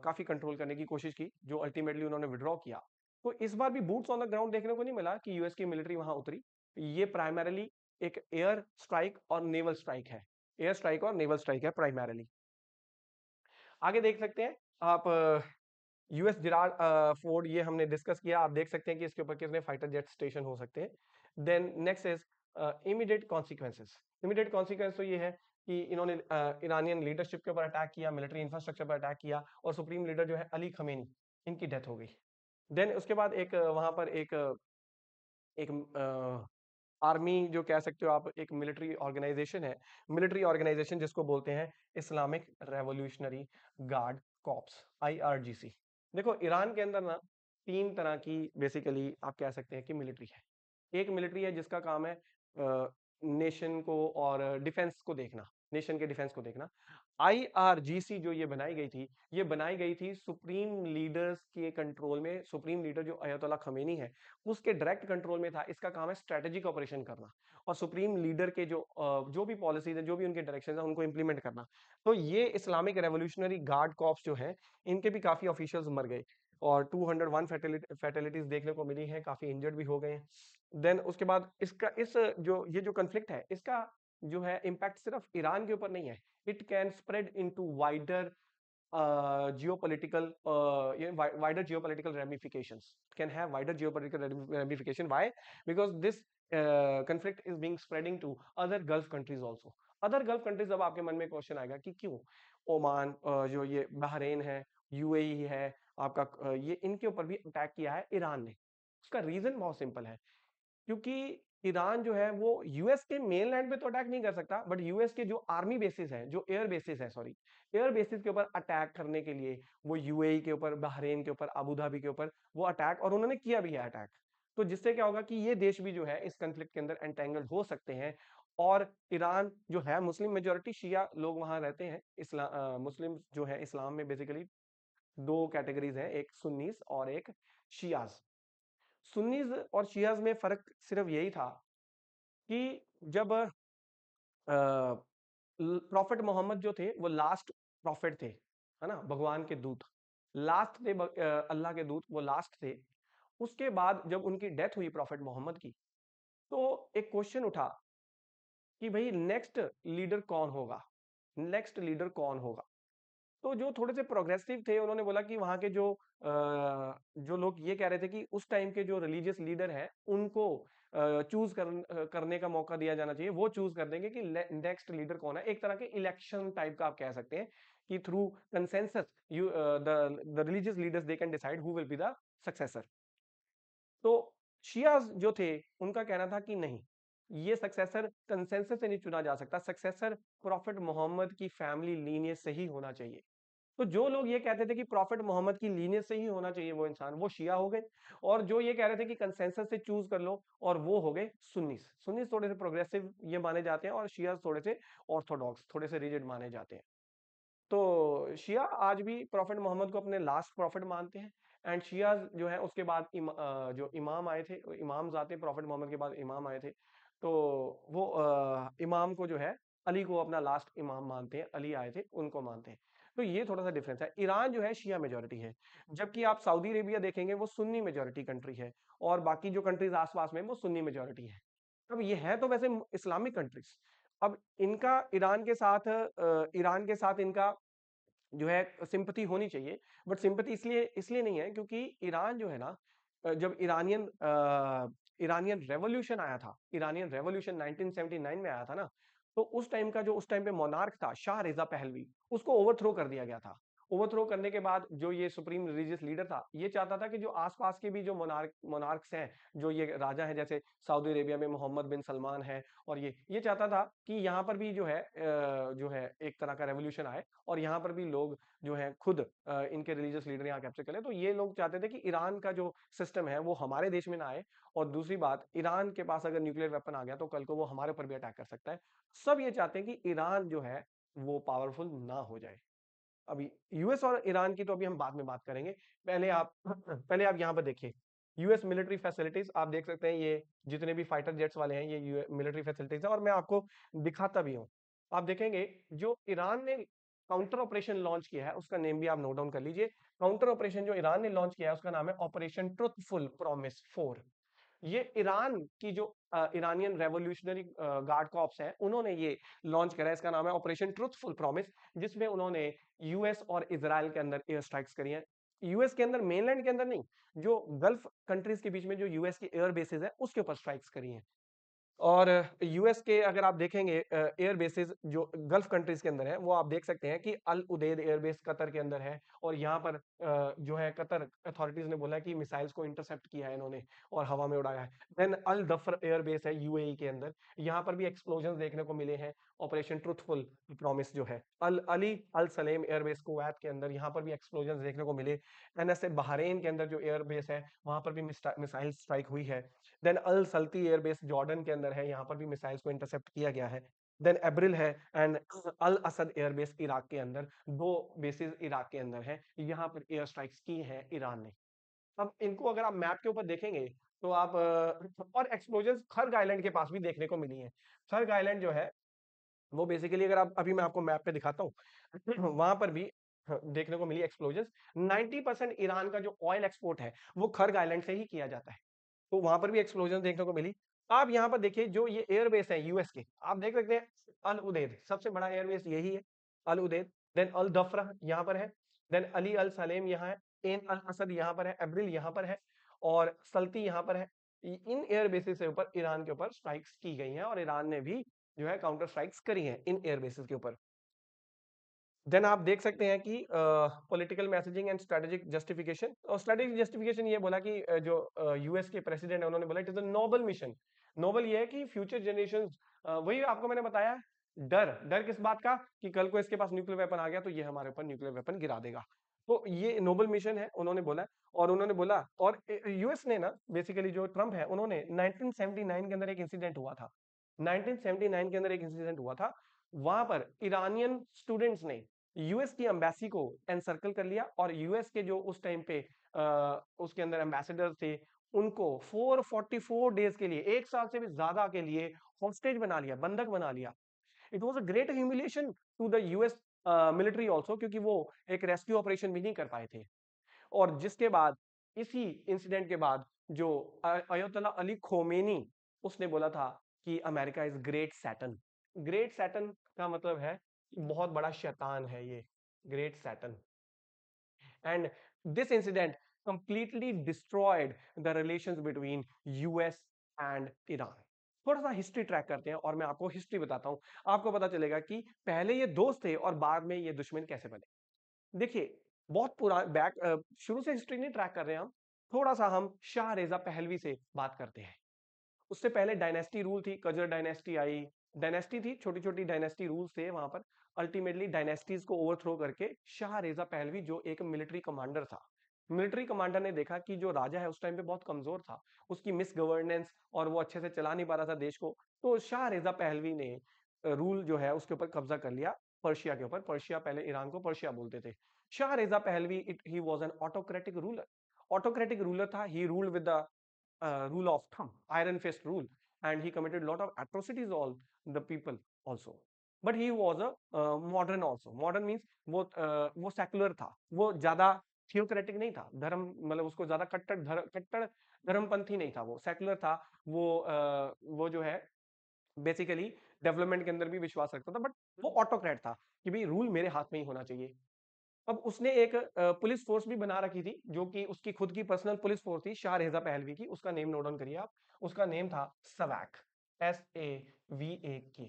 काफी कंट्रोल करने की कोशिश की, जो अल्टीमेटली उन्होंने विड्रॉ किया। तो इस बार भी बूट्स ऑन द ग्राउंड देखने को नहीं मिला कि यूएस की मिलिट्री वहां उतरी। ये प्राइमरली एक एयर स्ट्राइक और नेवल स्ट्राइक है। एयर स्ट्राइक और नेवल स्ट्राइक है प्राइमरली। आगे देख सकते हैं आप यूएस जिराड फोर्ड, ये हमने डिस्कस किया। आप देख सकते हैं कि इसके ऊपर कितने फाइटर जेट स्टेशन हो सकते हैं। Then next is immediate consequences. Immediate consequence तो ये है कि इन्होंने ईरानियन लीडरशिप के ऊपर अटैक किया, मिलिट्री इंफ्रास्ट्रक्चर पर अटैक किया और सुप्रीम लीडर जो है अली खमेनी, इनकी डेथ हो गई। देन उसके बाद एक वहां पर एक आर्मी जो कह सकते हो आप, एक मिलिट्री ऑर्गेनाइजेशन है, मिलिट्री ऑर्गेनाइजेशन जिसको बोलते हैं Islamic revolutionary guard corps, IRGC। देखो ईरान के अंदर ना तीन तरह की बेसिकली आप कह सकते हैं कि मिलिट्री है। एक मिलिट्री है जिसका काम है नेशन को और डिफेंस को देखना, नेशन के डिफेंस को देखना। IRGC जो ये बनाई गई थी, ये बनाई गई थी सुप्रीम लीडर्स के कंट्रोल में। सुप्रीम लीडर जो अयतुल्ला खमेनी है उसके डायरेक्ट कंट्रोल में था। इसका काम है स्ट्रेटेजिक ऑपरेशन करना और सुप्रीम लीडर के जो भी पॉलिसीज है, जो भी उनके डायरेक्शन है, उनको इंप्लीमेंट करना। तो ये इस्लामिक रेवोल्यूशनरी गार्ड कॉप्स जो है, इनके भी काफी ऑफिशियल्स मर गए और 201 फैटेलिटीज देखने को मिली है, काफी इंजर्ड भी हो गए हैं। देन उसके बाद इसका ये जो कन्फ्लिक्ट है इसका जो है इम्पैक्ट सिर्फ ईरान के ऊपर नहीं है। It can spread into wider geopolitical wider geopolitical ramifications. It can have wider geopolitical ramification. Why? Because this conflict is being spreading to other Gulf countries also. Other gulf countries, अब आपके मन में question आएगा कि क्यों Oman, जो ये Bahrain है, यूएई है आपका, ये इनके ऊपर भी अटैक किया है ईरान ने। उसका रीजन बहुत सिंपल है, क्योंकि ईरान जो है वो यूएस के मेन लैंड पे तो अटैक नहीं कर सकता, बट यूएस के जो आर्मी बेसिस है, जो एयर बेसिस है, सॉरी, एयर बेसिस के ऊपर अटैक करने के लिए वो यूएई के ऊपर, बहरेन के ऊपर, अबू धाबी के ऊपर वो अटैक, और उन्होंने किया भी है अटैक। तो जिससे क्या होगा कि ये देश भी जो है इस कंफ्लिक्ट के अंदर एंटेंगल्ड हो सकते हैं। और ईरान जो है मुस्लिम मेजोरिटी शिया लोग वहां रहते हैं। मुस्लिम जो है इस्लाम में बेसिकली दो कैटेगरीज हैं, एक सुन्नीस और एक शियाज। सुन्नीज और शियाज में फर्क सिर्फ यही था कि जब प्रॉफिट मोहम्मद जो थे वो लास्ट प्रॉफिट थे, है ना, भगवान के दूत लास्ट थे, अल्लाह के दूत वो लास्ट थे। उसके बाद जब उनकी डेथ हुई प्रॉफिट मोहम्मद की, तो एक क्वेश्चन उठा कि भाई नेक्स्ट लीडर कौन होगा, नेक्स्ट लीडर कौन होगा। तो जो थोड़े से प्रोग्रेसिव थे उन्होंने बोला कि वहां के जो लोग ये कह रहे थे कि उस टाइम के जो रिलीजियस लीडर हैं उनको चूज करने का मौका दिया जाना चाहिए, वो चूज कर देंगे कि नेक्स्ट लीडर कौन है। एक तरह के इलेक्शन टाइप का आप कह सकते हैं कि through consensus you the religious leaders they can decide who will be the successor. तो शियाज जो थे उनका कहना था कि नहीं, ये सक्सेसर कंसेंसस से नहीं चुना जा सकता, सक्सेसर प्रॉफिट मोहम्मद की फैमिली लीनियज से ही होना चाहिए। तो जो लोग ये कहते थे कि प्रॉफिट मोहम्मद की लीनियज से ही होना चाहिए वो इंसान, वो शिया हो गए। और जो ये कह रहे थे कि कंसेंसस से चूज कर लो, और वो हो गए सुन्नीस। सुन्नीस थोड़े से प्रोग्रेसिव ये माने जाते हैं, और शियाज थोड़े से ऑर्थोडॉक्स, थोड़े से रिजिड माने जाते हैं। तो शिया आज भी प्रॉफिट मोहम्मद को अपने लास्ट प्रॉफिट मानते हैं। एंड शिया जो है उसके बाद जो इमाम आए थे, इमाम आते प्रॉफिट मोहम्मद के बाद इमाम आए थे, तो वो इमाम को जो है अली को अपना लास्ट इमाम मानते हैं, अली आए थे उनको मानते हैं। तो ये थोड़ा सा डिफरेंस है। ईरान जो है शिया मेजोरिटी है, जबकि आप सऊदी अरेबिया देखेंगे वो सुन्नी मेजोरिटी कंट्री है, और बाकी जो कंट्रीज आसपास में वो सुन्नी मेजोरिटी है। अब ये है तो वैसे इस्लामिक कंट्रीज। अब इनका ईरान के साथ इनका जो है सिंपथी होनी चाहिए, बट सिंपथी इसलिए इसलिए नहीं है क्योंकि ईरान जो है ना, जब ईरानियन रेवोल्यूशन आया था, ईरानियन रेवोल्यूशन 1979 में आया था ना, तो उस टाइम का जो उस टाइम पे मोनार्क था शाह रिजा पहलवी, उसको ओवरथ्रो कर दिया गया था। ओवरथ्रो करने के बाद जो ये सुप्रीम रिलीजियस लीडर था, ये चाहता था कि जो आसपास के भी जो मोनार्क्स हैं, जो ये राजा हैं, जैसे सऊदी अरेबिया में मोहम्मद बिन सलमान है, और ये चाहता था कि यहाँ पर भी जो है एक तरह का रेवोल्यूशन आए, और यहाँ पर भी लोग जो है खुद इनके रिलीजियस लीडर यहाँ कैप्चर करें। तो ये लोग चाहते थे कि ईरान का जो सिस्टम है वो हमारे देश में ना आए, और दूसरी बात, ईरान के पास अगर न्यूक्लियर वेपन आ गया तो कल को वो हमारे ऊपर भी अटैक कर सकता है। सब ये चाहते हैं कि ईरान जो है वो पावरफुल ना हो जाए। अभी यूएस और ईरान की तो अभी हम बाद में बात करेंगे। पहले आप यहाँ पर देखिए, यूएस मिलिट्री फैसिलिटीज आप देख सकते हैं, ये जितने भी फाइटर जेट्स वाले हैं ये मिलिट्री फैसिलिटीज है, और मैं आपको दिखाता भी हूँ। आप देखेंगे जो ईरान ने काउंटर ऑपरेशन लॉन्च किया है उसका नेम भी आप नोट डाउन कर लीजिए। काउंटर ऑपरेशन जो ईरान ने लॉन्च किया है उसका नाम है ऑपरेशन ट्रुथफुल प्रॉमिस 4। ये ईरान की जो ईरानियन रेवोल्यूशनरी गार्ड कॉर्प्स है उन्होंने ये लॉन्च करा है, इसका नाम है ऑपरेशन ट्रुथफुल प्रॉमिस, जिसमें उन्होंने यूएस और इजराइल के अंदर एयर स्ट्राइक्स करी हैं। यूएस के अंदर, मेनलैंड के अंदर नहीं, जो गल्फ कंट्रीज के बीच में जो यूएस की एयर बेसेस है उसके ऊपर स्ट्राइक्स करी हैं। और यूएस के अगर आप देखेंगे एयर बेसेस जो गल्फ कंट्रीज के अंदर है, वो आप देख सकते हैं कि अल उदेद एयरबेस कतर के अंदर है, और यहाँ पर जो है कतर अथॉरिटीज ने बोला कि मिसाइल्स को इंटरसेप्ट किया है इन्होंने और हवा में उड़ाया है। देन अल दफर एयरबेस है यूएई के अंदर, यहाँ पर भी एक्सप्लोजन देखने को मिले हैं। ऑपरेशन ट्रुथफुल प्रॉमिस जो है अल अली अल सलेम एयरबेस कुवैत के अंदर, यहाँ पर भी एक्सप्लोजन देखने को मिले। एनएसए बहरीन के अंदर जो एयरबेस है वहां पर भी मिसाइल स्ट्राइक हुई है। देन अल सल्ती एयरबेस जॉर्डन के अंदर है, यहाँ पर भी मिसाइल्स को इंटरसेप्ट किया गया है। देन एब्रिल है and Al Asad airbase Iraq के अंदर, दो बेसिस इराक के अंदर है, यहाँ पर एयर स्ट्राइक्स की है ईरान ने। अब इनको अगर आप मैप के ऊपर देखेंगे तो आप और एक्सप्लोजन खर्ग आइलैंड के पास भी देखने को मिली है। खर्ग आइलैंड जो है वो बेसिकली, अगर आप अभी मैं आपको मैप पे दिखाता हूँ वहां पर भी देखने को मिली एक्सप्लोजन। 90% ईरान का जो ऑयल एक्सपोर्ट है वो खर्ग आइलैंड से ही किया जाता है, तो वहां पर भी एक्सप्लोजन देखने को मिली। आप यहाँ पर देखिए जो ये एयरबेस है यूएस के, आप देख सकते हैं अल उदैद सबसे बड़ा एयरबेस यही है, अल उदैद। देन अल दफरा यहाँ पर है, देन अली अल सलेम यहाँ है, एन अल असद यहाँ पर है, एब्रिल यहाँ पर है, और सल्ती यहाँ पर है। इन एयरबेसिस के ऊपर ईरान के ऊपर स्ट्राइक्स की गई हैं, और ईरान ने भी जो है काउंटर स्ट्राइक्स करी हैं इन एयरबेसिस के ऊपर। देन आप देख सकते हैं कि political messaging and strategic justification, और स्ट्रेटेजिक जस्टिफिकेशन ये बोला कि जो यूएस के प्रेसिडेंट है उन्होंने बोला it is a noble mission. Noble ये है कि फ्यूचर जनरेशन, वही आपको मैंने बताया, डर डर किस बात का कि कल को इसके पास न्यूक्लियर वेपन आ गया तो ये हमारे ऊपर न्यूक्लियर वेपन गिरा देगा। तो ये नोबल मिशन है उन्होंने बोला। और उन्होंने बोला, और यूएस ने ना बेसिकली जो ट्रम्प है उन्होंने 1979 के अंदर एक इंसिडेंट हुआ था, 1979 के अंदर एक इंसिडेंट हुआ था, वहां पर ईरानियन स्टूडेंट्स ने यूएस की एम्बेसी को एनसर्कल कर लिया, और यूएस के जो उस टाइम पे उसके अंदर एम्बेसडर थे उनको 444 डेज के लिए, एक साल से भी ज्यादा के लिए हॉस्टेज बना लिया, बंधक बना लिया। It was a great humiliation to the US military also, क्योंकि वो एक रेस्क्यू ऑपरेशन भी नहीं कर पाए थे। और जिसके बाद, इसी इंसिडेंट के बाद, जो अयतुल्ला अली खोमेनी उसने बोला था कि America is great Satan. Great Satan का मतलब है बहुत बड़ा शैतान है ये, great Satan. And this incident completely destroyed the relations between US and Iran. थोड़ा सा हिस्ट्री ट्रैक करते हैं और मैं आपको हिस्ट्री बताता हूं, आपको पता चलेगा कि पहले ये दोस्त थे और बाद में ये दुश्मन कैसे बने। देखिए, बहुत पुराना शुरू से हिस्ट्री नहीं ट्रैक कर रहे हैं हम, थोड़ा सा हम शाह रेजा पहलवी से बात करते हैं। उससे पहले डायनेस्टी रूल थी, कजर डायनेस्टी आई, डायनेस्टी थी, छोटी छोटी डायनेस्टी रूल्स थे वहां पर। अल्टीमेटली डायनेस्टीज को ओवरथ्रो करके शाह रेजा पहलवी जो एक मिलिट्री कमांडर था, मिलिट्री कमांडर ने देखा कि जो राजा है उस टाइम पे बहुत कमजोर था, उसकी मिस गवर्नेंस और वो अच्छे से चला नहीं पा रहा था देश को। तो शाह रेजा पहलवी ने रूल जो है उसके ऊपर कब्जा कर लिया, पर्शिया के ऊपर। पर्शिया, पहले ईरान को पर्शिया बोलते थे। Shah Reza Pahlavi it he was an autocratic ruler, autocratic ruler था। He ruled with the rule of thumb, iron fist rule, and he committed a lot of atrocities all the people also. But he was a modern also. Modern means वो secular था, वो ज्यादा theocratic नहीं था, धर्म मतलब उसको ज्यादा कट्टर धर्मपंथी नहीं था, वो सेकुलर था। वो जो है बेसिकली डेवलपमेंट के अंदर भी विश्वास रखता था, बट वो ऑटोक्रेट था कि भाई रूल मेरे हाथ में ही होना चाहिए। अब उसने एक पुलिस फोर्स भी बना रखी थी जो कि उसकी खुद की पर्सनल पुलिस फोर्स थी शाह रेजा पहलवी की। उसका नेम नोट डाउन करिए आप, उसका नेम था सवैक, SAVAK।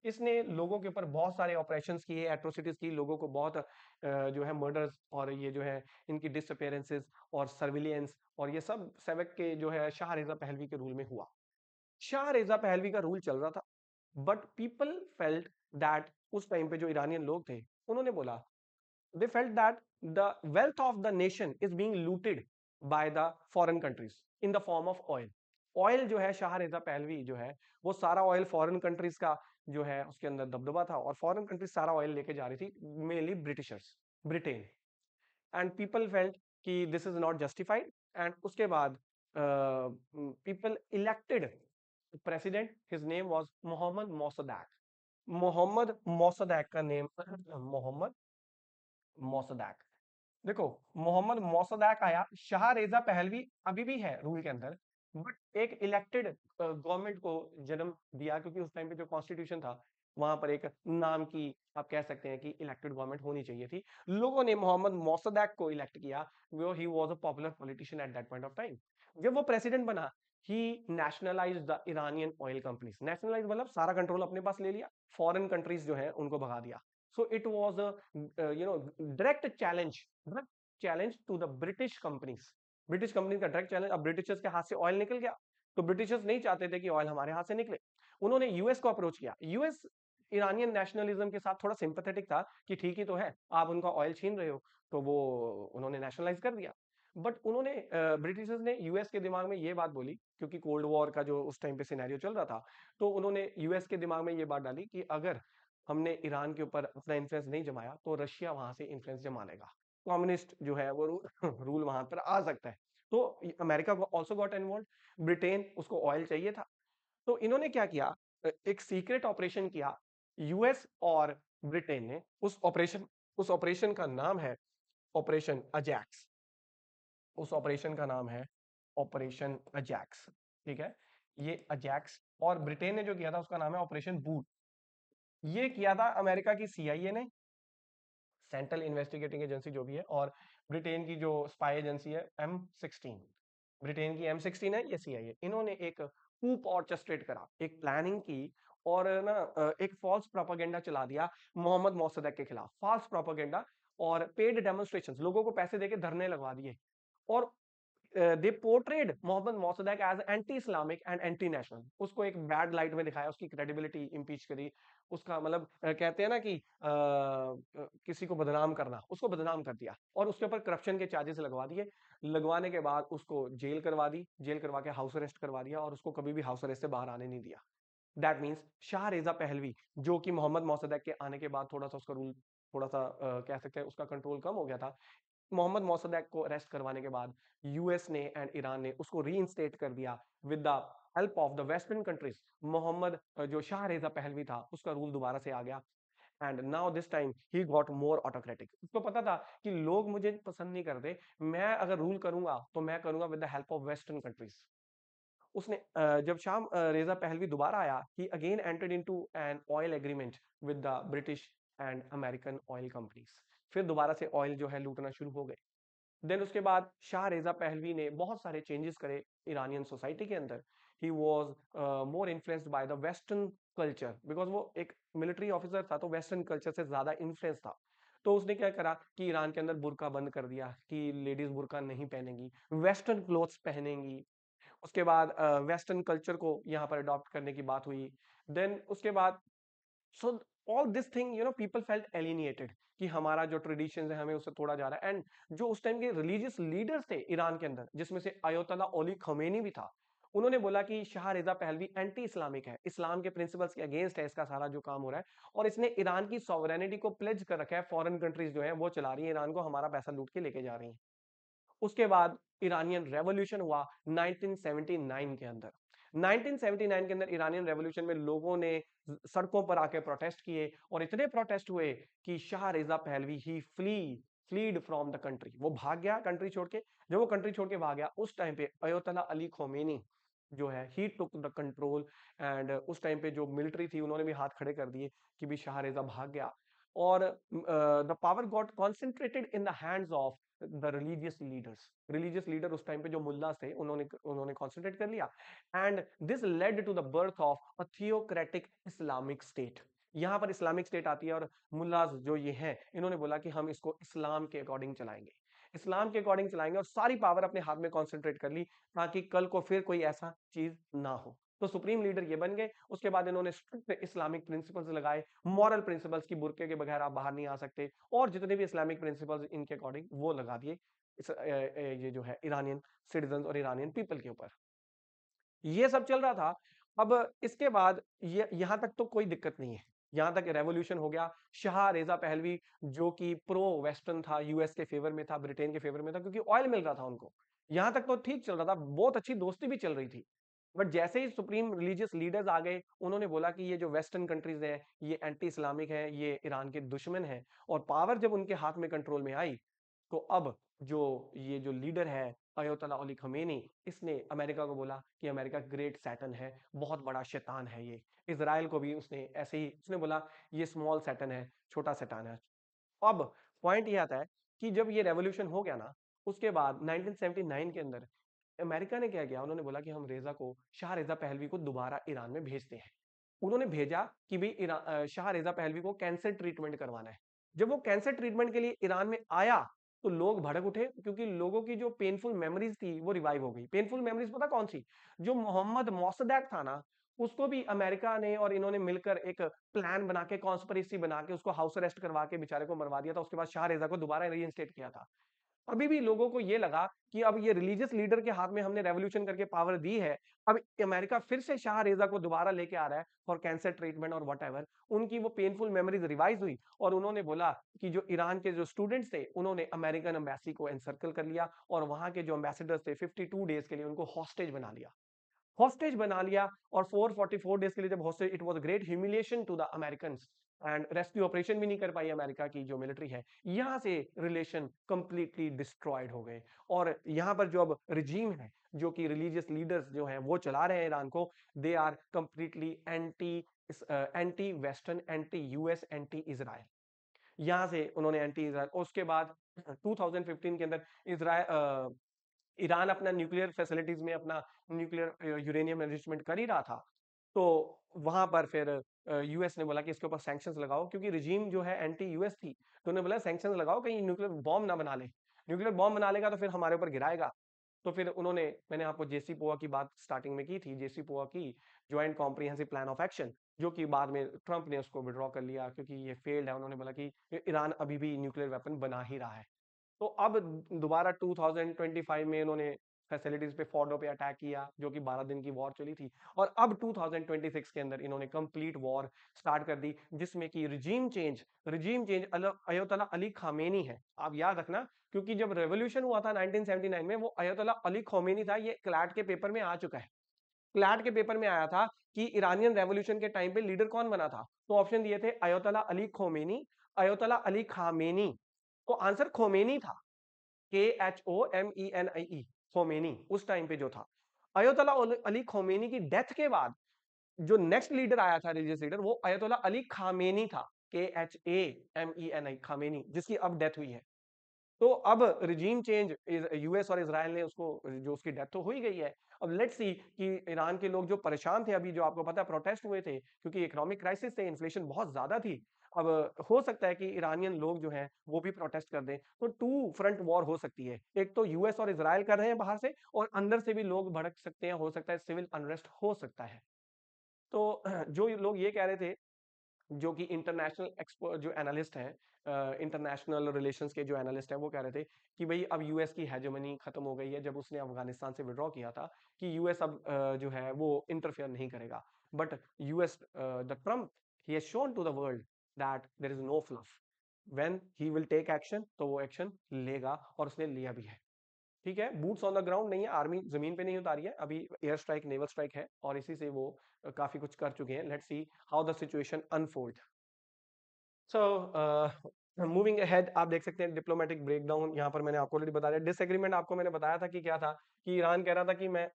इसने लोगों के ऊपर बहुत सारे ऑपरेशंस किए, एट्रोसिटीज की, लोगों को बहुत जो है मर्डर्स और ये जो है इनकी डिसअपियरेंसेस और सर्विलियंस और ये सब सवैक के जो है शाह रेजा पहलवी के रूल में हुआ। शाह रेजा पहलवी का रूल चल रहा था, बट पीपल फेल्ट दैट उस टाइम पे जो ईरानियन लोग थे उन्होंने बोला, they felt that the wealth of the nation is being looted by the foreign countries in the form of oil। Oil जो है शाह रेजा पहलवी जो है वो सारा ऑयल फॉरेन कंट्रीज का जो है उसके अंदर दबदबा था, और फॉरेन कंट्रीज सारा ऑयल लेके जा रही थी, mainly Britishers, Britain. And people felt कि this is not justified. And उसके बाद people elected president, his name was Mohammad Mossadegh. Mohammad Mossadegh का नेम, मोहम्मद मोसदैक। देखो, मोहम्मद मोसदैक आया, शाह रेजा पहलवी अभी भी है रूल के अंदर, बट एक इलेक्टेड गवर्नमेंट को जन्म दिया, क्योंकि उस टाइम पे जो कॉन्स्टिट्यूशन था वहां पर एक नाम की आप कह सकते हैं कि इलेक्टेड गवर्नमेंट होनी चाहिए थी। लोगों ने मोहम्मद मोसदैक को इलेक्ट किया, वो he was a popular politician at that point of time. जब वो प्रेसिडेंट बना, he nationalise the Iranian oil companies. Nationalise मतलब सारा कंट्रोल अपने पास ले लिया, फॉरेन कंट्रीज जो है उनको भगा दिया। So it was a direct challenge, challenge to the British companies. British company का डायरेक्ट चैलेंज। अब ब्रिटिशर्स के हाथ से ऑयल निकल गया, तो ब्रिटिशर्स नहीं चाहते थे कि ऑयल हमारे हाथ से निकले। उन्होंने यूएस को अप्रोच किया। यूएस ईरानियन नेशनलिज्म के साथ थोड़ा सिंपैथेटिक था कि ठीक ही तो है, आप उनका ऑयल छीन रहे हो, तो वो उन्होंने नेशनलाइज कर दिया। बट उन्होंने ब्रिटिशर्स ने यूएस के दिमाग में ये बात बोली, क्योंकि कोल्ड वॉर का जो उस टाइम पे सिनेरियो चल रहा था, तो उन्होंने यूएस के दिमाग में ये बात डाली कि अगर हमने ईरान के ऊपर अपना इन्फ्लुएंस नहीं जमाया तो रशिया वहां से इन्फ्लुएंस जमा लेगा, कम्युनिस्ट जो है वो रूल वहां पर आ सकता है। तो अमेरिका को ऑल्सो गॉट इन्वॉल्व, ब्रिटेन, उसको ऑयल चाहिए था। तो इन्होंने क्या किया, एक सीक्रेट ऑपरेशन किया यूएस और ब्रिटेन ने। उस ऑपरेशन का नाम है ऑपरेशन अजैक्स। उस ऑपरेशन का नाम है ऑपरेशन अजैक्स, ठीक है। ये अजैक्स, और ब्रिटेन ने जो किया था उसका नाम है ऑपरेशन बूट। ये किया था अमेरिका की सीआईए ने, सेंट्रल इन्वेस्टिगेटिंग एजेंसी जो भी है, और ब्रिटेन की जो स्पाई एजेंसी है M16। ब्रिटेन की M16 है, ये CIA। इन्होंने एक कूप ऑर्केस्ट्रेट करा, एक प्लानिंग की, और ना एक फॉल्स प्रोपागेंडा चला दिया मोहम्मद मोसद्देक के खिलाफ, फॉल्स प्रोपागेंडा। और पेड डेमोन्स्ट्रेशंस, लोगों को पैसे देके धरने लगवा दिए। और they portrayed Mohammad Mossadegh as anti Islamic and anti national. उसको एक बैड लाइट में दिखाया, उसकी क्रेडिबिलिटी इंपीच करी, उसका मतलब कहते हैं ना कि किसी को बदनाम करना, उसको बदनाम कर दिया, और उसके ऊपर करप्शन के चार्जेस लगवा दिए। लगवाने के बाद उसको जेल करवा दी, जेल करवा के हाउस अरेस्ट करवा दिया, और उसको कभी भी हाउस अरेस्ट से बाहर आने नहीं दिया। That means Shah Reza Pahlavi, जो कि मोहम्मद मोसद्देक के आने के बाद थोड़ा सा उसका रूल, थोड़ा सा कह सकते हैं उसका कंट्रोल कम हो गया था। मोहम्मद मोसद्देक को अरेस्ट करवाने के बाद यूएस ने एंड ईरान ने उसको रीइंस्टेट कर दिया with the help of the western countries. Mohammad जो शाह रेजा पहलवी था उसका रूल दोबारा से आ गया। And now this time he got more autocratic. उसको पता था कि लोग मुझे पसंद नहीं करते, मैं अगर रूल करूंगा तो मैं करूंगा with the help of western countries. उसने जब शाह रेजा पहलवी दोबारा आया, he again entered into an oil agreement with the British and American oil companies. फिर दोबारा से ऑयल जो है लूटना शुरू हो गए। देन उसके बाद शाह रेजा पहलवी ने बहुत सारे चेंजेस करे ईरानियन सोसाइटी के अंदर। He was more influenced by the western culture, because वो एक मिलिट्री ऑफिसर था, तो वेस्टर्न कल्चर से ज्यादा इन्फ्लुएंस था। तो उसने क्या करा कि ईरान के अंदर बुर्का बंद कर दिया कि लेडीज बुर्का नहीं पहनेंगी, वेस्टर्न क्लोथ्स पहनेंगी। उसके बाद वेस्टर्न कल्चर को यहाँ पर अडॉप्ट करने की बात हुई। देन उसके बाद so all this thing people felt alienated कि हमारा जो ट्रेडिशन है हमें उससे तोड़ा जा रहा है। एंड जो उस टाइम के रिलीजियस लीडर्स थे ईरान के अंदर, जिसमें से अयोतला ओली खमेनी भी था, उन्होंने बोला कि Shah Reza Pahlavi anti Islamic है, इस्लाम के प्रिंसिपल्स के अगेंस्ट है इसका सारा जो काम हो रहा है, और इसने ईरान की सॉवरेनिटी को प्लेज कर रखा है, फॉरेन कंट्रीज जो है वो चला रही है ईरान को, हमारा पैसा लूट के लेके जा रही है। उसके बाद ईरानियन रेवोल्यूशन हुआ 1979 के अंदर। 1979 के अंदर ईरानियन रेवोल्यूशन में लोगों ने सड़कों पर आके प्रोटेस्ट किए, और इतने प्रोटेस्ट हुए कि Shah Reza Pahlavi he fled from the country, वो भाग गया कंट्री छोड़ के। जब वो कंट्री छोड़ के भाग गया, उस टाइम पे अयोतला अली खोमेनी जो है ही टुक द कंट्रोल। एंड उस टाइम पे जो मिलिट्री थी उन्होंने भी हाथ खड़े कर दिए कि भी शाह रेजा भाग गया, और the power got concentrated in the hands of the religious leader. उस टाइम पे जो मुल्लास थे उन्होंने उन्होंने कॉन्सेंट्रेट कर लिया। And this led to the birth of a theocratic Islamic state. यहाँ पर इस्लामिक स्टेट आती है, और मुल्लास जो ये हैं इन्होंने बोला कि हम इसको इस्लाम के अकॉर्डिंग चलाएंगे, इस्लाम के अकॉर्डिंग चलाएंगे, और सारी पावर अपने हाथ में कॉन्सेंट्रेट कर ली ताकि कल को फिर कोई ऐसा चीज ना हो। तो सुप्रीम लीडर ये बन गए। उसके बाद इन्होंने स्ट्रिक्ट इस्लामिक प्रिंसिपल्स लगाए, मॉरल प्रिंसिपल्स की बुरके के बगैर आप बाहर नहीं आ सकते, और जितने भी इस्लामिक प्रिंसिपल्स इनके अकॉर्डिंग वो लगा दिए ये जो है ईरानियन सिटीजन और ईरानियन पीपल के ऊपर। ये सब चल रहा था। अब इसके बाद ये यहां तक तो कोई दिक्कत नहीं है, यहां तक रेवोल्यूशन हो गया। शाह रेजा पहलवी जो कि प्रो वेस्टर्न था, यूएस के फेवर में था, ब्रिटेन के फेवर में था, क्योंकि ऑयल मिल रहा था उनको, यहां तक तो ठीक चल रहा था, बहुत अच्छी दोस्ती भी चल रही थी। बट जैसे ही सुप्रीम रिलीजियस लीडर्स आ गए, उन्होंने बोला कि ये जो वेस्टर्न कंट्रीज हैं ये एंटी इस्लामिक हैं, ये ईरान के दुश्मन हैं, और पावर जब उनके हाथ में कंट्रोल में आई, तो अब जो ये जो लीडर है अयोतला अली खमेनी, इसने अमेरिका को बोला कि अमेरिका ग्रेट सैटन है, बहुत बड़ा शैतान है ये। इजराइल को भी उसने ऐसे ही उसने बोला ये स्मॉल सैटन है, छोटा शैतान है। अब पॉइंट ये आता है कि जब ये रेवोल्यूशन हो गया ना, उसके बाद 1979 के अंदर अमेरिका ने क्या किया, उन्होंने बोला कि हम रेजा को, शाह रेजा पहलवी को दोबारा ईरान में भेजते हैं। उन्होंने भेजा कि भाई शाह रेजा पहलवी को कैंसर ट्रीटमेंट करवाना है। जब वो कैंसर ट्रीटमेंट के लिए ईरान में आया, तो लोग भड़क उठे, क्योंकि लोगों की जो पेनफुल मेमोरीज थी वो रिवाइव हो गई। पेनफुल मेमोरीज पता कौन सी? जो मोहम्मद मोसदैक था ना, उसको भी अमेरिका ने और इन्होंने मिलकर एक प्लान बना के, कॉन्स्पिरेसी बना के, उसको हाउस अरेस्ट करवा के बेचारे को मरवा दिया था। उसके बाद शाह रेजा को दोबारा रीइंस्टेट किया था। अभी भी लोगों को ये लगा कि अब ये रिलीजियस लीडर के हाथ में हमने रेवोल्यूशन करके पावर दी है, अब अमेरिका फिर से शाह रेजा को दोबारा लेके आ रहा है फॉर कैंसर ट्रीटमेंट और व्हाटएवर। उनकी वो पेनफुल मेमोरीज रिवाइज हुई, और उन्होंने बोला कि जो ईरान के जो स्टूडेंट्स थे उन्होंने अमेरिकन एम्बेसी को एनसर्कल कर लिया, और वहां के जो एम्बेसडर्स थे 52 डेज के लिए उनको हॉस्टेज बना लिया। हॉस्टेज बना लिया, और 444 डेज के लिए जब hostage, it was great humiliation to the American. And rescue operation भी नहीं कर पाई अमेरिका की जो मिलिट्री है। यहां से रिलेशन कंप्लीटली डिस्ट्रॉयड हो गए, और यहां पर जो अब रिजीम है, जो कि रिलीजियस लीडर्स जो हैं वो चला रहे हैं ईरान को, they are completely anti anti western, anti US, anti Israel. यहां से उन्होंने एंटी इजराइल। उसके बाद 2015 के अंदर इसराइल ईरान अपना न्यूक्लियर फैसिलिटीज में अपना न्यूक्लियर यूरेनियम एनरिचमेंट कर ही रहा था। तो वहां पर फिर यूएस ने बोला कि इसके ऊपर सैंक्शंस लगाओ, क्योंकि रिजीम जो है एंटी यूएस थी, तो उन्होंने बोला सैंक्शंस लगाओ, कहीं न्यूक्लियर बॉम्ब ना बना ले, न्यूक्लियर बॉम्ब बना लेगा तो फिर हमारे ऊपर गिराएगा। तो फिर उन्होंने, मैंने आपको जेसी पोआ की बात स्टार्टिंग में की थी, जेसी पोआ की joint comprehensive plan of action, जो कि बाद में ट्रंप ने उसको विड्रॉ कर लिया क्योंकि ये फेल्ड है। उन्होंने बोला कि ईरान अभी भी न्यूक्लियर वेपन बना ही रहा है। तो अब दोबारा 2025 में इन्होंने फैसिलिटीज पे, फोर्डो पे अटैक किया, जो कि 12 दिन की वॉर चली थी। और अब 2026 के अंदर इन्होंने कंप्लीट वॉर स्टार्ट कर दी, जिसमें कि रिजीम चेंज अयोतला अली खामेनी है। आप याद रखना, क्योंकि जब रेवोल्यूशन हुआ था 1979 में, वो अयोतला अली खामेनी था। ये क्लैट के पेपर में आ चुका है, क्लैट के पेपर में आया था कि ईरानियन रेवोल्यूशन के टाइम पे लीडर कौन बना था। तो ऑप्शन दिए थे अयोतला अली खोमेनी, अयोतला अली खामेनी। तो आंसर खोमेनी था, KHOMENIE, खोमेनी उस टाइम पे जो था। अयतुल्ला अली खोमेनी की डेथ के बाद जो नेक्स्ट लीडर आया था, रिलीजियस लीडर, वो अयतुल्ला अली खामेनी था, KHAMENI, खामेनी, जिसकी अब डेथ हुई है। तो अब रिजीम चेंज, यूएस और इजराइल ने उसको, जो उसकी डेथ तो हो ही गई है। अब लेट्स सी कि ईरान के लोग जो परेशान थे, अभी जो आपको पता है प्रोटेस्ट हुए थे क्योंकि इकोनॉमिक क्राइसिस थे, इन्फ्लेशन बहुत ज्यादा थी। अब हो सकता है कि ईरानियन लोग जो हैं वो भी प्रोटेस्ट कर दें, तो टू फ्रंट वॉर हो सकती है। एक तो यूएस और इजराइल कर रहे हैं बाहर से, और अंदर से भी लोग भड़क सकते हैं, हो सकता है सिविल अनरेस्ट हो सकता है। तो जो लोग ये कह रहे थे, जो कि इंटरनेशनल एक्सपर्ट जो एनालिस्ट हैं, इंटरनेशनल रिलेशंस के जो एनालिस्ट हैं, वो कह रहे थे कि भाई अब यूएस की हेजेमनी खत्म हो गई है, जब उसने अफगानिस्तान से विड्रॉ किया था, कि यूएस अब जो है वो इंटरफेयर नहीं करेगा। But US, the Trump, he has shown to the world that there is no fluff, when he will take action, तो वो एक्शन लेगा, और उसने लिया भी है। ठीक है, बूट्स ऑन द ग्राउंड नहीं है, आर्मी जमीन पे नहीं उतारी है अभी, एयर स्ट्राइक, नेवल स्ट्राइक है, और इसी से वो काफी कुछ कर चुके हैं। Let's see how the situation unfold. So moving ahead, आप देख सकते हैं डिप्लोमेटिक ब्रेकडाउन, यहाँ पर मैंने आपको ऑलरेडी बता दिया। डिसएग्रीमेंट आपको मैंने बताया था कि क्या था, कि ईरान कह रहा था कि मैं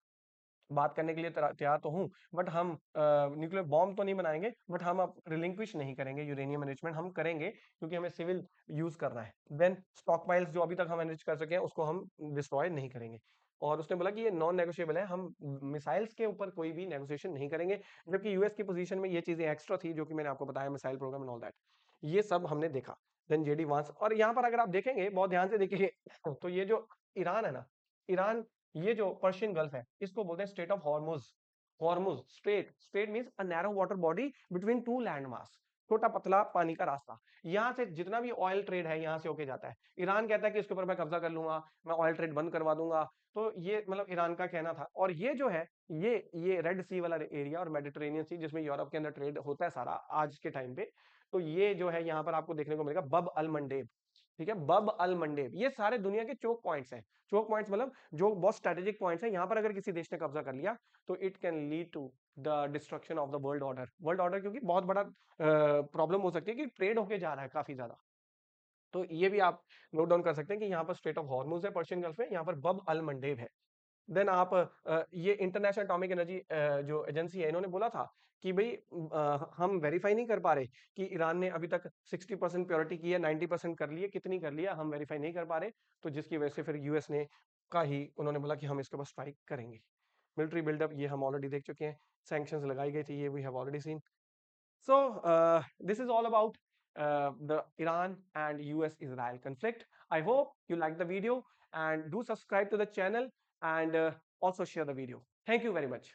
बात करने के लिए तैयार तो हूं, बट हम न्यूक्लियर बॉम्ब तो नहीं बनाएंगे, बट हम अब रिलिंक्विश नहीं करेंगे यूरेनियम मैनेजमेंट, हम करेंगे क्योंकि हमें सिविल यूज करना है। देन स्टॉक पाइल्स जो अभी तक हम मैनेज कर सके हैं उसको हम डिस्ट्रॉय नहीं करेंगे। और उसने बोला कि ये नॉन नेगोशिएबल है, हम मिसाइल्स के ऊपर कोई भी नेगोशिएशन नहीं करेंगे। जबकि यूएस की पोजीशन में ये चीजें एक्स्ट्रा थी, जो कि मैंने आपको बताया, missile program and all that, ये सब हमने देखा। देन जेडी वांस, और यहाँ पर अगर आप देखेंगे, बहुत ध्यान से देखिए, तो ये जो ईरान है ना, ईरान, ये जो पर्शियन गल्फ है, इसको बोलते हैं state of Hormuz. Hormuz strait, straight means a narrow water body between two land mass, छोटा पतला पानी का रास्ता। यहाँ से जितना भी ऑयल ट्रेड है यहाँ से होके जाता है। ईरान कहता है कि इसके ऊपर मैं कब्जा कर लूंगा, मैं ऑयल ट्रेड बंद करवा दूंगा। तो ये मतलब ईरान का कहना था। और ये जो है, ये रेड सी वाला एरिया और मेडिटेरेनियन सी, जिसमें यूरोप के अंदर ट्रेड होता है सारा आज के टाइम पे, तो ये जो है यहाँ पर आपको देखने को मिलेगा बब अल मंडेब। ठीक है, बब अल मंडेब, ये सारे दुनिया के चोक पॉइंट्स हैं। चोक पॉइंट्स मतलब जो बहुत स्ट्रेटेजिक पॉइंट्स हैं, यहाँ पर अगर किसी देश ने कब्जा कर लिया, तो it can lead to the destruction of the world order. World order, क्योंकि बहुत बड़ा प्रॉब्लम हो सकती है कि ट्रेड होके जा रहा है काफी ज्यादा। तो ये भी आप नोट डाउन कर सकते हैं कि यहाँ पर स्ट्रेट ऑफ हॉर्मुज है पर्शियन गल्फ में, यहाँ पर बब अल मंडेब है। देन आप ये इंटरनेशनल एटॉमिक एनर्जी जो एजेंसी है, इन्होंने बोला था कि भाई हम वेरीफाई नहीं कर पा रहे कि ईरान ने अभी तक 60% प्योरिटी की है, 90% कर लिए, कितनी कर लिया हम वेरीफाई नहीं कर पा रहे। तो जिसकी वजह से फिर यूएस ने का ही उन्होंने बोला कि हम इसके ऊपर स्ट्राइक करेंगे। मिलिट्री बिल्डअप ये हम ऑलरेडी देख चुके हैं, सैंक्शंस लगाई गई थी, ये we have already seen. So this is all about the Iran and US-Israel conflict. I hope you like the video and do subscribe to the channel and also share the video. Thank you very much.